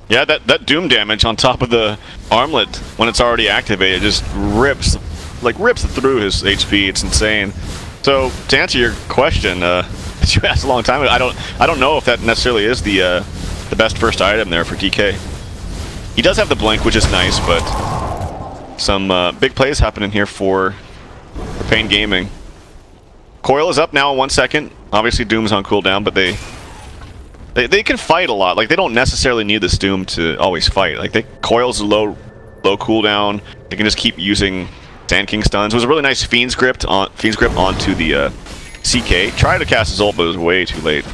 [SPEAKER 2] Yeah, that Doom damage on top of the armlet when it's already activated just rips through his HP. It's insane. So to answer your question, that you asked a long time ago, I don't know if that necessarily is the best first item there for DK. He does have the blink, which is nice, but some big plays happening here for paiN Gaming. Coil is up now in 1 second. Obviously Doom's on cooldown, but they can fight a lot. Like, they don't necessarily need this Doom to always fight. Like, Coil's low cooldown. They can just keep using Sand King stuns. It was a really nice Fiend's Grip onto the CK. Tried to cast his ult, but it was way too late.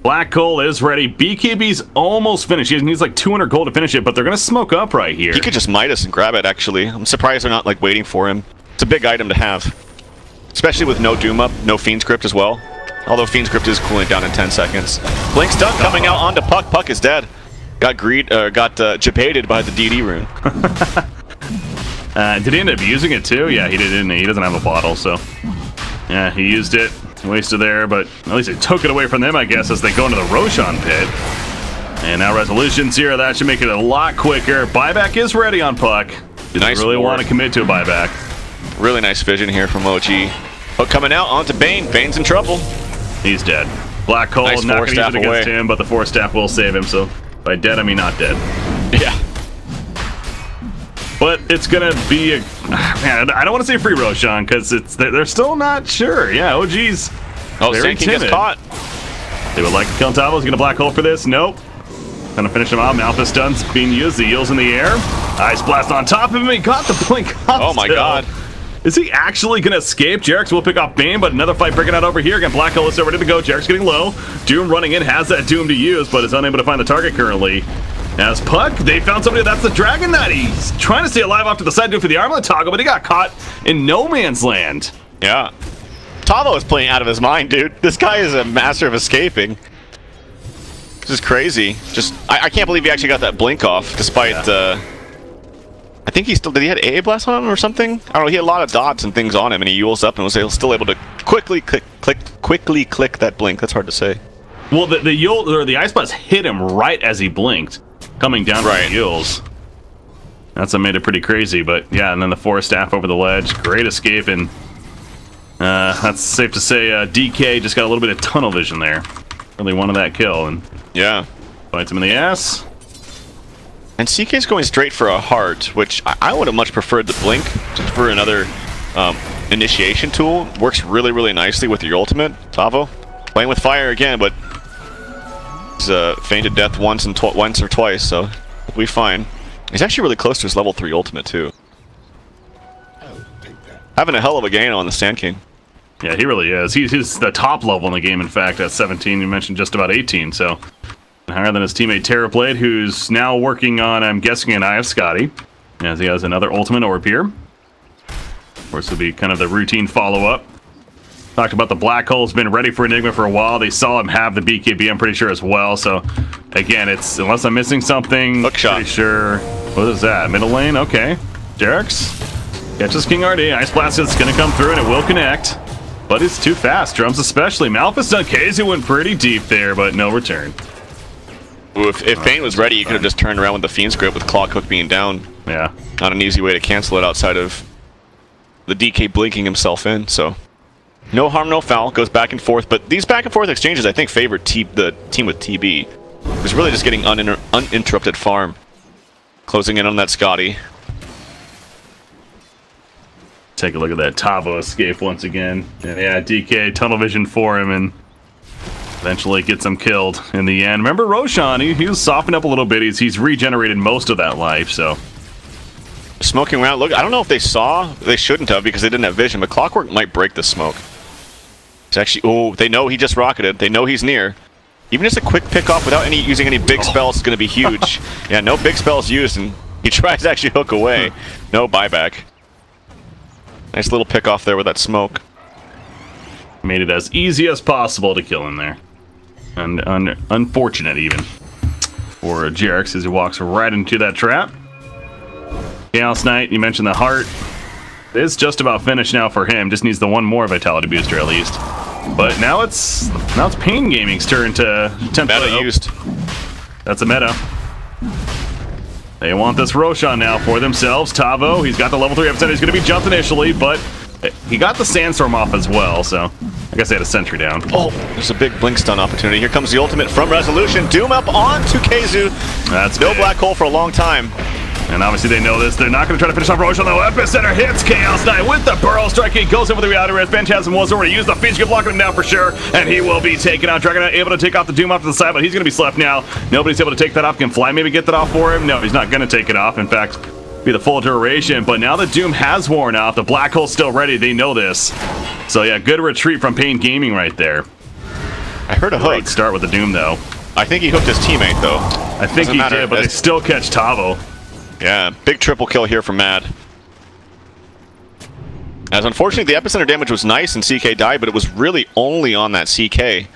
[SPEAKER 3] Black Hole is ready. BKB's almost finished. He needs like 200 gold to finish it, but they're going to smoke up right here.
[SPEAKER 2] He could just Midas and grab it, actually. I'm surprised they're not, like, waiting for him. It's a big item to have. Especially with no Doom up, no Fiend's Grip as well. Although Fiend's Grip is cooling down in 10 seconds. Blink stun coming out onto Puck. Puck is dead. Got japaded by the DD rune.
[SPEAKER 3] Did he end up using it too? Yeah, he did, didn't he? He doesn't have a bottle, so yeah, he used it. Wasted there, but at least it took it away from them, I guess, as they go into the Roshan pit. And now resolutions here. That should make it a lot quicker. Buyback is ready on Puck. Didn't really want to commit to a buyback.
[SPEAKER 2] Really nice vision here from OG. Hook coming out onto Bane. Bane's in trouble.
[SPEAKER 3] He's dead. Black Hole,
[SPEAKER 2] nice
[SPEAKER 3] not going to use it against him, but the Force Staff will save him, so by dead, I mean not dead.
[SPEAKER 2] Yeah.
[SPEAKER 3] But it's going to be a... Man, I don't want to say free Roshan, because they're still not sure. Yeah, OG's very timid.
[SPEAKER 2] Gets caught.
[SPEAKER 3] They would like to kill Tavo. He's going to Black Hole for this. Nope. Going to finish him off. Malphus stun's being used. The Eels in the air. Ice Blast on top of him. He got the blink off.
[SPEAKER 2] Oh my god.
[SPEAKER 3] Is he actually going to escape? Jerax will pick off Bane, but another fight breaking out over here. Again, Black Hole is ready to go. Jerax getting low. Doom running in, has that Doom to use, but is unable to find the target currently. As Puck, they found somebody that's the Dragon Knight. He's trying to stay alive off to the side, Doom for the armlet toggle, but he got caught in no man's land.
[SPEAKER 2] Yeah. Tavo is playing out of his mind, dude. This guy is a master of escaping. This is crazy. I can't believe he actually got that blink off, despite I think he still did. He had AA Blast on him or something. I don't know. He had a lot of dots and things on him, and he yules up and was still able to quickly click that blink. That's hard to say.
[SPEAKER 3] Well, the Yule or the Ice Blast hit him right as he blinked, coming down from the Yules. That's what made it pretty crazy. But yeah, and then the Forest Staff over the ledge, great escape, and that's safe to say. DK just got a little bit of tunnel vision there. Really wanted that kill, and
[SPEAKER 2] yeah,
[SPEAKER 3] bites him in the ass.
[SPEAKER 2] And CK's going straight for a heart, which I would have much preferred the blink just for another initiation tool. Works really, really nicely with your ultimate. Tavo playing with fire again, but he's fainted death once or twice, so he'll be fine. He's actually really close to his level 3 ultimate too. Having a hell of a game on the Sand King.
[SPEAKER 3] Yeah, he really is. He's the top level in the game, in fact, at 17. You mentioned just about 18, so higher than his teammate Terrorblade, who's now working on, I'm guessing, an Eye of Scotty, as he has another ultimate orb here. Of course, it'll be kind of the routine follow-up. Talked about the Black Hole's been ready for Enigma for a while. They saw him have the BKB, I'm pretty sure, as well. So, again, it's, unless I'm missing something,
[SPEAKER 2] hook shot.
[SPEAKER 3] Pretty sure. What is that? Middle lane? Okay. Jerix catches King RD. Ice Blast is going to come through, and it will connect. But it's too fast. Drums especially. Malphus done KZ went pretty deep there, but no return.
[SPEAKER 2] Ooh, if paiN was ready, you could have just turned around with the Fiend's Grip with Clock Hook being down.
[SPEAKER 3] Yeah.
[SPEAKER 2] Not an easy way to cancel it outside of the DK blinking himself in, so... No harm, no foul, goes back and forth, but these back and forth exchanges, I think, favor the team with TB. Who's really just getting uninterrupted farm. Closing in on that Scotty.
[SPEAKER 3] Take a look at that Tavo escape once again. And yeah, DK, tunnel vision for him, and eventually gets him killed in the end. Remember Roshan, he was softened up a little bit. He's regenerated most of that life, so...
[SPEAKER 2] Smoking around, look, I don't know if they saw, they shouldn't have because they didn't have vision, but Clockwork might break the smoke. It's actually, oh, they know he just rocketed. They know he's near. Even just a quick pick off without using any big spells is going to be huge. Yeah, no big spells used, and he tries to actually hook away. No buyback. Nice little pick off there with that smoke.
[SPEAKER 3] Made it as easy as possible to kill him there. And unfortunate even for Jerix as he walks right into that trap. Chaos Knight, you mentioned the heart. It's just about finished now for him. Just needs the one more vitality booster at least. But now it's paiN Gaming's turn to attempt
[SPEAKER 2] meta used.
[SPEAKER 3] That's a meta. They want this Roshan now for themselves. Tavo, he's got the level 3 episode. He's going to be jumped initially, but he got the Sandstorm off as well, so I guess they had a sentry down. Oh, there's a big blink stun opportunity. Here comes the ultimate from Resolution. Doom up onto KZ. That's no big. Black hole for a long time. And obviously they know this. They're not going to try to finish off Roshan, though. Epicenter hits Chaos Knight with the Burrow Strike. He goes in with the Reality Res. Phantasm was already used. The Fiends can block him down for sure. And he will be taken out. Dragon Knight able to take off the Doom off to the side, but he's going to be slept now. Nobody's able to take that off. Can Fly maybe get that off for him? No, he's not going to take it off. In fact, be the full duration. But now the Doom has worn off. The Black Hole's still ready. They know this. So yeah, good retreat from paiN Gaming right there.
[SPEAKER 2] I heard a hook.
[SPEAKER 3] Great start with the Doom, though.
[SPEAKER 2] I think he hooked his teammate, though.
[SPEAKER 3] I think he did, but they still catch Tavo.
[SPEAKER 2] Yeah, big triple kill here from Mad. As unfortunately, the epicenter damage was nice and CK died, but it was really only on that CK.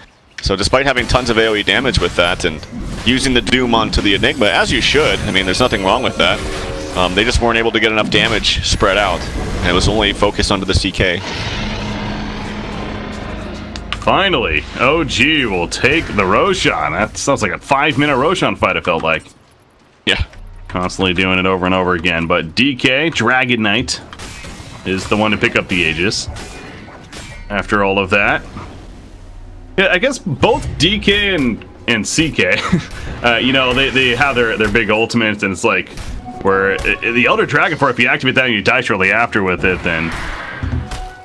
[SPEAKER 2] So despite having tons of AoE damage with that and using the Doom onto the Enigma, as you should, I mean, there's nothing wrong with that. They just weren't able to get enough damage spread out. And it was only focused onto the CK.
[SPEAKER 3] Finally, OG will take the Roshan. That sounds like a 5-minute Roshan fight, it felt like.
[SPEAKER 2] Yeah.
[SPEAKER 3] Constantly doing it over and over again. But DK, Dragon Knight, is the one to pick up the Aegis. After all of that. Yeah, I guess both DK and CK, you know, they have their big ultimates, and it's like, where the Elder Dragonfire, if you activate that and you die shortly after with it, then,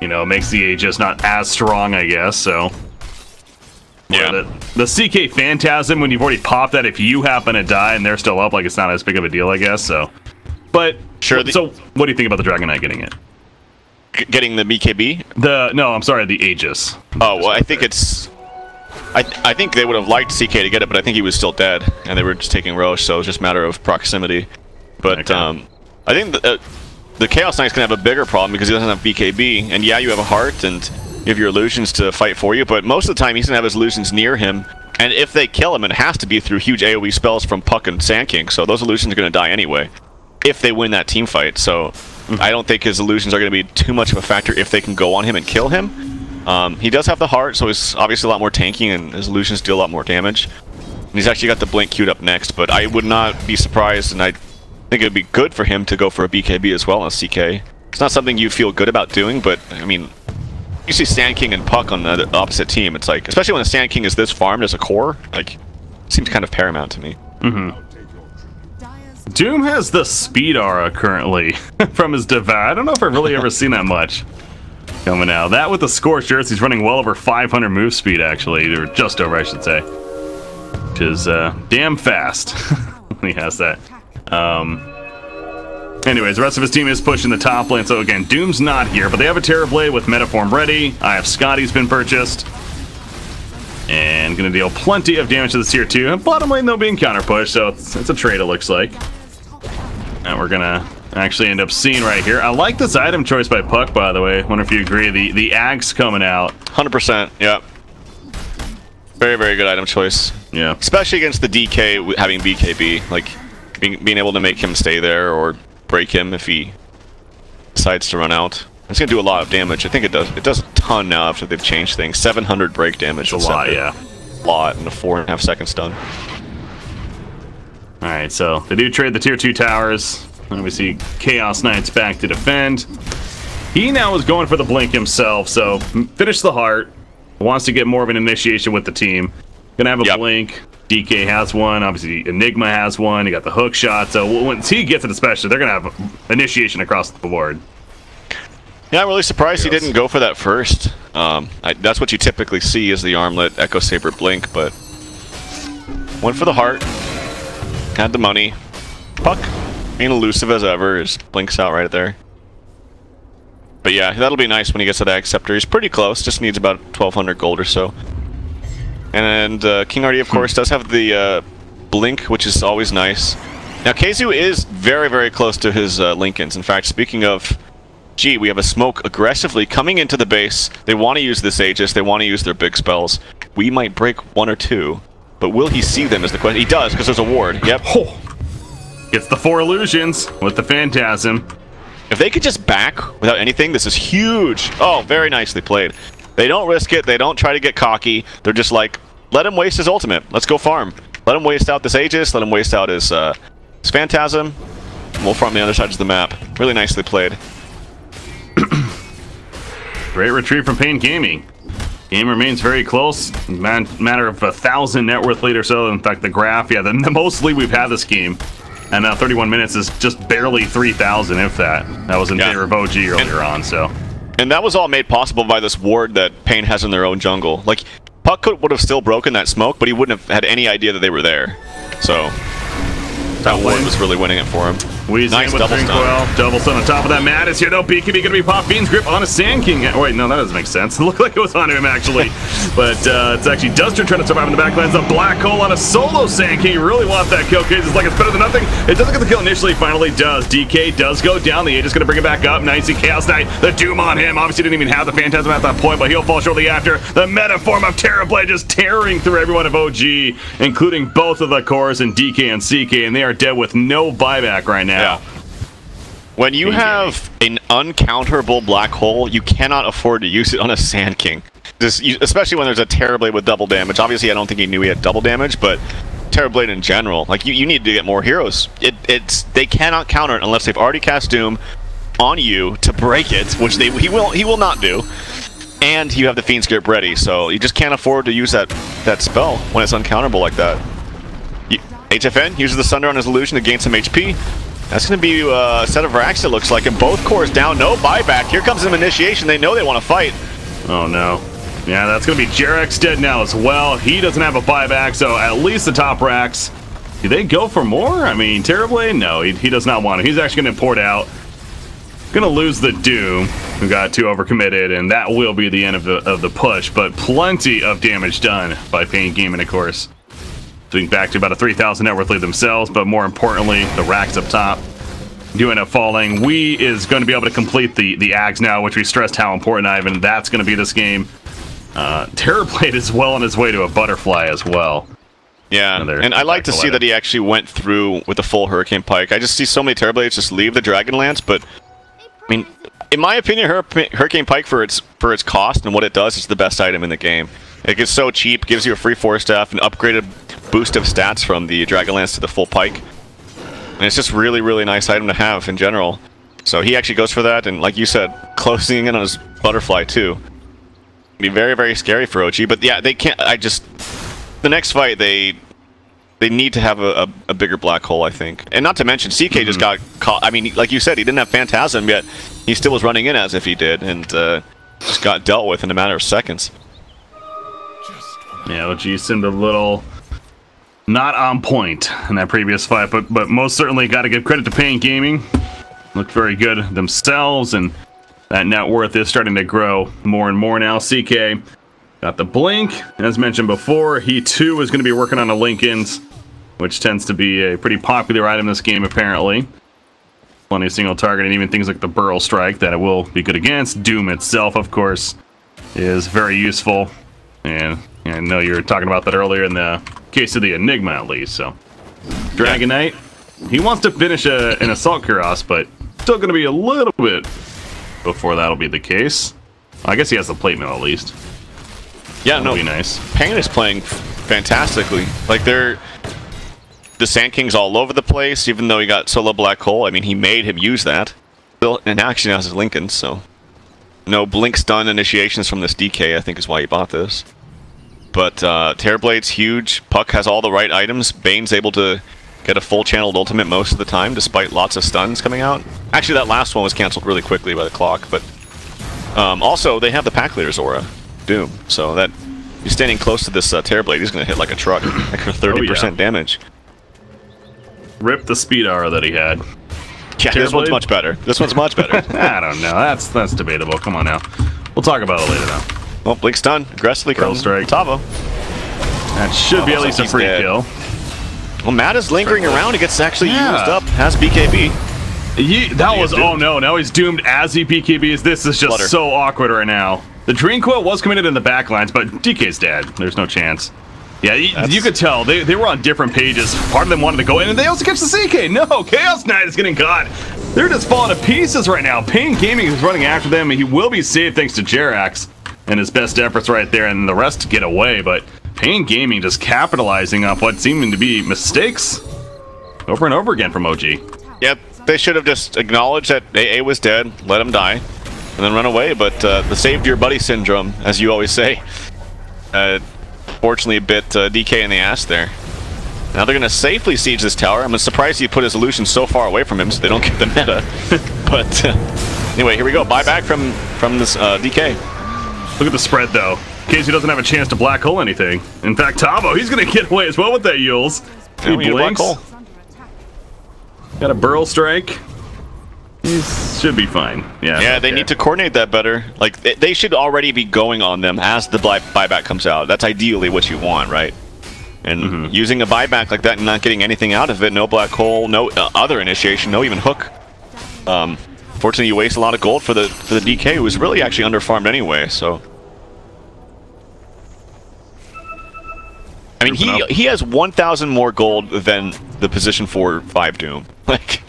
[SPEAKER 3] you know, it makes the Aegis not as strong, I guess, so... Yeah. The CK Phantasm, when you've already popped that, if you happen to die and they're still up, like, it's not as big of a deal, I guess, so... But, sure. So, what do you think about the Dragon Knight getting it?
[SPEAKER 2] Getting the BKB?
[SPEAKER 3] No, I'm sorry, the Aegis.
[SPEAKER 2] Oh, well, I think it's... I think they would have liked CK to get it, but I think he was still dead, and they were just taking Roche, so it was just a matter of proximity. But, okay. I think the Chaos Knight's going to have a bigger problem because he doesn't have BKB, and yeah, you have a heart, and... You have your illusions to fight for you, but most of the time he's gonna have his illusions near him, and if they kill him, it has to be through huge AoE spells from Puck and Sand King, so those illusions are gonna die anyway. if they win that team fight. So I don't think his illusions are going to be too much of a factor if they can go on him and kill him. He does have the heart, so he's obviously a lot more tanky, and his illusions deal a lot more damage. And he's actually got the blink queued up next, but I would not be surprised, and I think it would be good for him to go for a BKB as well as CK. It's not something you feel good about doing, but I mean, you see Sand King and Puck on the opposite team. It's like, especially when the Sand King is this farmed as a core, like, it seems kind of paramount to me.
[SPEAKER 3] Doom has the speed aura currently from his Devour. I don't know if I've really ever seen that much coming out. That with the Scorched Earth, he's running well over 500 move speed, actually, or just over, I should say, which is damn fast when he has that. Anyways, the rest of his team is pushing the top lane. So again, Doom's not here, but they have a Terrorblade with Metaform ready. I have Scotty's been purchased. And gonna deal plenty of damage to the tier 2. Bottom lane though being counter push, so it's a trade it looks like. And we're gonna actually end up seeing right here. I like this item choice by Puck, by the way. Wonder if you agree. The Axe coming out.
[SPEAKER 2] 100%, yeah. Very, very good item choice.
[SPEAKER 3] Yeah.
[SPEAKER 2] Especially against the DK having BKB, like being able to make him stay there or break him if he decides to run out. It's gonna do a lot of damage. I think it does. It does a ton now after they've changed things. 700 break damage.
[SPEAKER 3] It's a lot, yeah.
[SPEAKER 2] A lot in a 4.5 second stun.
[SPEAKER 3] All right, so they do trade the tier 2 towers, and we see Chaos Knight's back to defend. He now is going for the blink himself, so finish the heart. Wants to get more of an initiation with the team. Gonna have a blink. DK has one. Obviously, Enigma has one. He got the hook shot. So once he gets it, especially, they're gonna have initiation across the board.
[SPEAKER 2] Yeah, I'm really surprised he didn't go for that first. That's what you typically see is the armlet Echo Saber blink, but went for the heart. Had the money. Puck, being elusive as ever, just blinks out right there. But yeah, that'll be nice when he gets to the Scepter. He's pretty close, just needs about 1,200 gold or so. And King Artie, of course, does have the blink, which is always nice. Now, Keizu is very, very close to his Lincolns. In fact, speaking of, gee, we have a smoke aggressively coming into the base. They want to use this Aegis. They want to use their big spells. We might break one or two, but will he see them is the question. He does, because there's a ward. Yep.
[SPEAKER 3] Oh. Gets the 4 illusions with the Phantasm.
[SPEAKER 2] If they could just back without anything, this is huge. Oh, very nicely played. They don't risk it. They don't try to get cocky. They're just like, let him waste his ultimate. Let's go farm. Let him waste out this Aegis. Let him waste out his Phantasm. We'll farm the other sides of the map. Really nicely played.
[SPEAKER 3] Great retreat from paiN Gaming. Game remains very close. Matter of 1,000 net worth lead or so. In fact, the graph, yeah, the most lead we've had this game. And now 31 minutes is just barely 3,000, if that. That was in favor of OG earlier on, so.
[SPEAKER 2] And that was all made possible by this ward that paiN has in their own jungle. Like, Puck would have still broken that smoke, but he wouldn't have had any idea that they were there. So, that ward was really winning it for him. Nice double stun.
[SPEAKER 3] Double stun on top of that. Matt is here though. BKB gonna be pop. Bean's grip on a Sand King. Oh, wait, no, that doesn't make sense. It looked like it was on him actually. But it's actually Duster trying to survive in the backlands. A black hole on a solo Sand King. You really want that kill, Case. It's like it's better than nothing. It doesn't get the kill initially, finally does. DK does go down. The Aegis gonna bring it back up. Nicey Chaos Knight. The Doom on him. Obviously didn't even have the Phantasm at that point, but he'll fall shortly after. The meta form of Terrorblade just tearing through everyone of OG, including both of the cores and DK and CK, and they are dead with no buyback right now.
[SPEAKER 2] Yeah. When you have an uncounterable black hole, you cannot afford to use it on a Sand King. Especially when there's a Terrorblade with double damage. Obviously, I don't think he knew he had double damage, but Terrorblade in general, like you need to get more heroes. They cannot counter it unless they've already cast Doom on you to break it, which he will not do. And you have the Fiend's Grip ready, so you just can't afford to use that spell when it's uncounterable like that. HFN uses the Sunder on his illusion to gain some HP. That's going to be a set of racks, it looks like, and both cores down. No buyback. Here comes some initiation. They know they want to fight.
[SPEAKER 3] Oh, no. Yeah, that's going to be Jarek's dead now as well. He doesn't have a buyback, so at least the top racks. Do they go for more? I mean, Terrorblade? No, he does not want it. He's actually going to port out. Going to lose the Doom, who got too overcommitted, and that will be the end of the push, but plenty of damage done by paiN Gaming, of course. Being back to about a 3,000 net worth lead themselves, but more importantly, the racks up top do end up falling. We is going to be able to complete the Ags now, which we stressed how important, Ivan. That's going to be this game. Terrorblade is well on his way to a butterfly as well.
[SPEAKER 2] Yeah, and I like to see that he actually went through with the full Hurricane Pike. I just see so many Terrorblades just leave the Dragonlance, but I mean, in my opinion, Hurricane Pike for its cost and what it does is the best item in the game. It gets so cheap, gives you a free 4-staff, an upgraded boost of stats from the Dragonlance to the full Pike. And it's just really, really nice item to have in general. So he actually goes for that, and like you said, closing in on his Butterfly too. It'd be very, very scary for OG, but yeah, they can't, the next fight, they need to have a bigger black hole, I think. And not to mention, CK just got caught. I mean, like you said, he didn't have Phantasm, yet he still was running in as if he did, and just got dealt with in a matter of seconds.
[SPEAKER 3] Yeah, OG seemed a little not on point in that previous fight, but most certainly got to give credit to paiN Gaming. Looked very good themselves, and that net worth is starting to grow more and more now. CK got the blink. As mentioned before, he too is going to be working on a Linken's, which tends to be a pretty popular item in this game, apparently. Plenty of single target, and even things like the Burrow Strike that it will be good against. Doom itself, of course, is very useful. And I know you were talking about that earlier in the case of the Enigma, at least. So, Dragon Knight, he wants to finish an Assault Kuros, but still going to be a little bit before that'll be the case. I guess he has the plate mail at least.
[SPEAKER 2] Yeah,
[SPEAKER 3] That'll be nice.
[SPEAKER 2] paiN is playing fantastically. Like, the Sand King's all over the place, even though he got solo black hole. I mean, he made him use that. Still in action has his Lincoln, so no blink stun initiations from this DK, I think is why he bought this. But Terrorblade's huge. Puck has all the right items. Bane's able to get a full channeled ultimate most of the time, despite lots of stuns coming out. Actually, that last one was canceled really quickly by the clock, but also they have the Pack Leader's aura. Doom, so that he's standing close to this Terrorblade, he's going to hit like a truck, extra 30% damage.
[SPEAKER 3] Rip the speed aura that he had.
[SPEAKER 2] Yeah, this one's much better. This one's much better.
[SPEAKER 3] I don't know. That's debatable. Come on now. We'll talk about it later, though.
[SPEAKER 2] Well, blink stun, aggressively comes
[SPEAKER 3] strike.
[SPEAKER 2] Tavo.
[SPEAKER 3] That should be at least a free kill.
[SPEAKER 2] Well, Matt is lingering around. He gets actually used up. Has BKB.
[SPEAKER 3] That was, oh no, now he's doomed as he BKBs. This is just so awkward right now. The Dream Coil was committed in the backlines, but DK's dead. There's no chance. Yeah, you could tell. They were on different pages. Part of them wanted to go in, and they also catch the CK. No, Chaos Knight is getting caught. They're just falling to pieces right now. paiN Gaming is running after them, and he will be saved thanks to Jerax and his best efforts right there, and the rest get away. But paiN Gaming just capitalizing off what seemed to be mistakes over and over again from OG.
[SPEAKER 2] Yep, they should have just acknowledged that AA was dead, let him die, and then run away, but the saved your buddy syndrome, as you always say, fortunately bit DK in the ass there. Now they're going to safely siege this tower. I'm surprised he put his illusion so far away from him so they don't get the meta. But anyway, here we go. Buyback from this DK.
[SPEAKER 3] Look at the spread, though. Casey doesn't have a chance to black hole anything. In fact, Tavo, he's going to get away as well with that Yules. He blinks. Got a Burrow Strike. He should be fine. Yeah,
[SPEAKER 2] they need to coordinate that better. Like, they should already be going on them as the buyback comes out. That's ideally what you want, right? And using a buyback like that and not getting anything out of it, no black hole, no other initiation, no even hook. Fortunately, you waste a lot of gold for the DK, who was really actually underfarmed anyway, so... I mean, he has 1,000 more gold than the position 4/5 Doom. Like...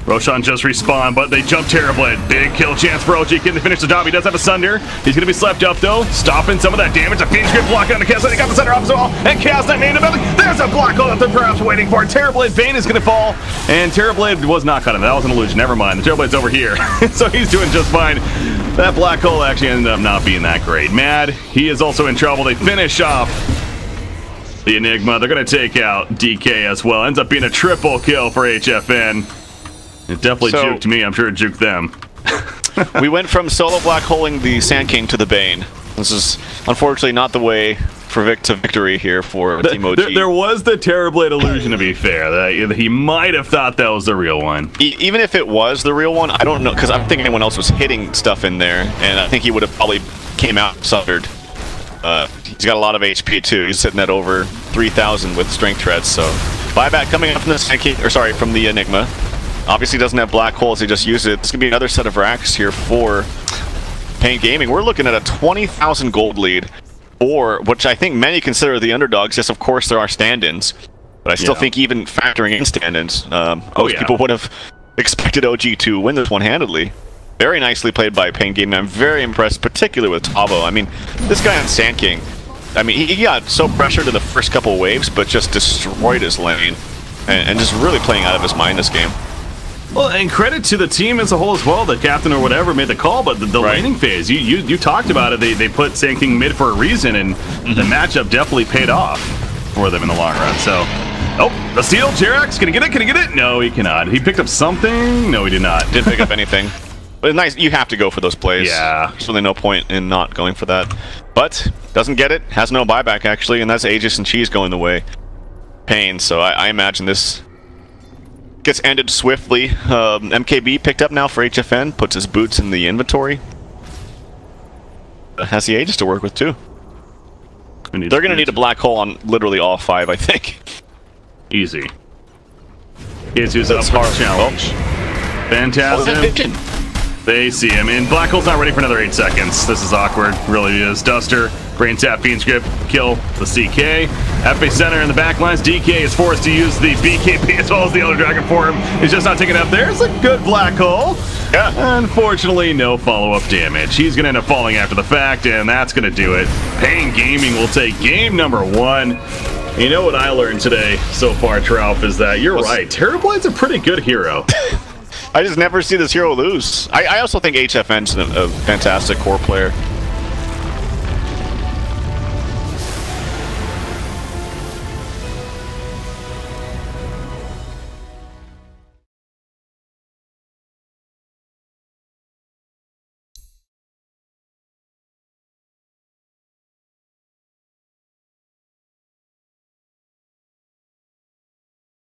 [SPEAKER 3] Roshan just respawned, but they jump Terrorblade. Big kill chance for OG. Can they finish the job? He does have a Sunder. He's going to be slapped up, though. Stopping some of that damage. A Phoenix Grip block on the Chaos Knight. He got the Sunder off as well. And Chaos Knight made a building. There's a black hole that they're perhaps waiting for. Terrorblade Vayne is going to fall. And Terrorblade was not cutting. That was an illusion. Never mind. The Terrorblade's over here. So he's doing just fine. That black hole actually ended up not being that great. Mad, he is also in trouble. They finish off the Enigma. They're going to take out DK as well. Ends up being a triple kill for HFN. It definitely juked me. I'm sure it juked them.
[SPEAKER 2] We went from solo black holing the Sand King to the Bane. This is unfortunately not the way for victory here for Team OG.
[SPEAKER 3] There was the Terrorblade illusion, to be fair. That he might have thought that was the real one.
[SPEAKER 2] Even if it was the real one, I don't know, because I don't think anyone else was hitting stuff in there, and I think he would have probably came out sundered. He's got a lot of HP too. He's sitting at over 3,000 with strength treads. So buyback coming up from the Sand King, or sorry, from the Enigma. Obviously doesn't have black holes, he just used it. This could be another set of racks here for paiN Gaming. We're looking at a 20,000 gold lead or which I think many consider the underdogs. Yes, of course there are stand-ins, but I still think even factoring in stand-ins, most people would have expected OG to win this one-handedly. Very nicely played by paiN Gaming. I'm very impressed, particularly with Tavo. I mean, this guy on Sand King, I mean, he got so pressured in the first couple waves, but just destroyed his lane, and just really playing out of his mind this game.
[SPEAKER 3] Well, and credit to the team as a whole as well. The captain or whatever made the call, but the laning phase, you talked about it. They put Sand King mid for a reason, and the matchup definitely paid off for them in the long run. So, oh, the steal, Jerax, can he get it? Can he get it? No, he cannot. He picked up something? No, he did not.
[SPEAKER 2] Didn't pick up anything. But it's nice, you have to go for those plays.
[SPEAKER 3] Yeah.
[SPEAKER 2] There's really no point in not going for that. But, doesn't get it, has no buyback actually, and that's Aegis and Cheese going the way. paiN, so I imagine this gets ended swiftly. MKB picked up now for HFN, puts his boots in the inventory. Has the Aegis to work with too. They're going to need a black hole on literally all 5, I think.
[SPEAKER 3] Easy. Here's who's up for the challenge. Fantastic. They see him, and Black Hole's not ready for another 8 seconds. This is awkward, really is. Duster, Brain Tap, Fiend's Grip, kill the CK. FA Center in the back lines. DK is forced to use the BKB as well as the Elder Dragon for him. He's just not taken out. There's a good Black Hole. Yeah. Unfortunately, no follow-up damage. He's going to end up falling after the fact, and that's going to do it. paiN Gaming will take game number 1. You know what I learned today so far, Trout, is that you're right. Terrorblide's a pretty good hero.
[SPEAKER 2] I just never see this hero lose. I also think HFN's a fantastic core player.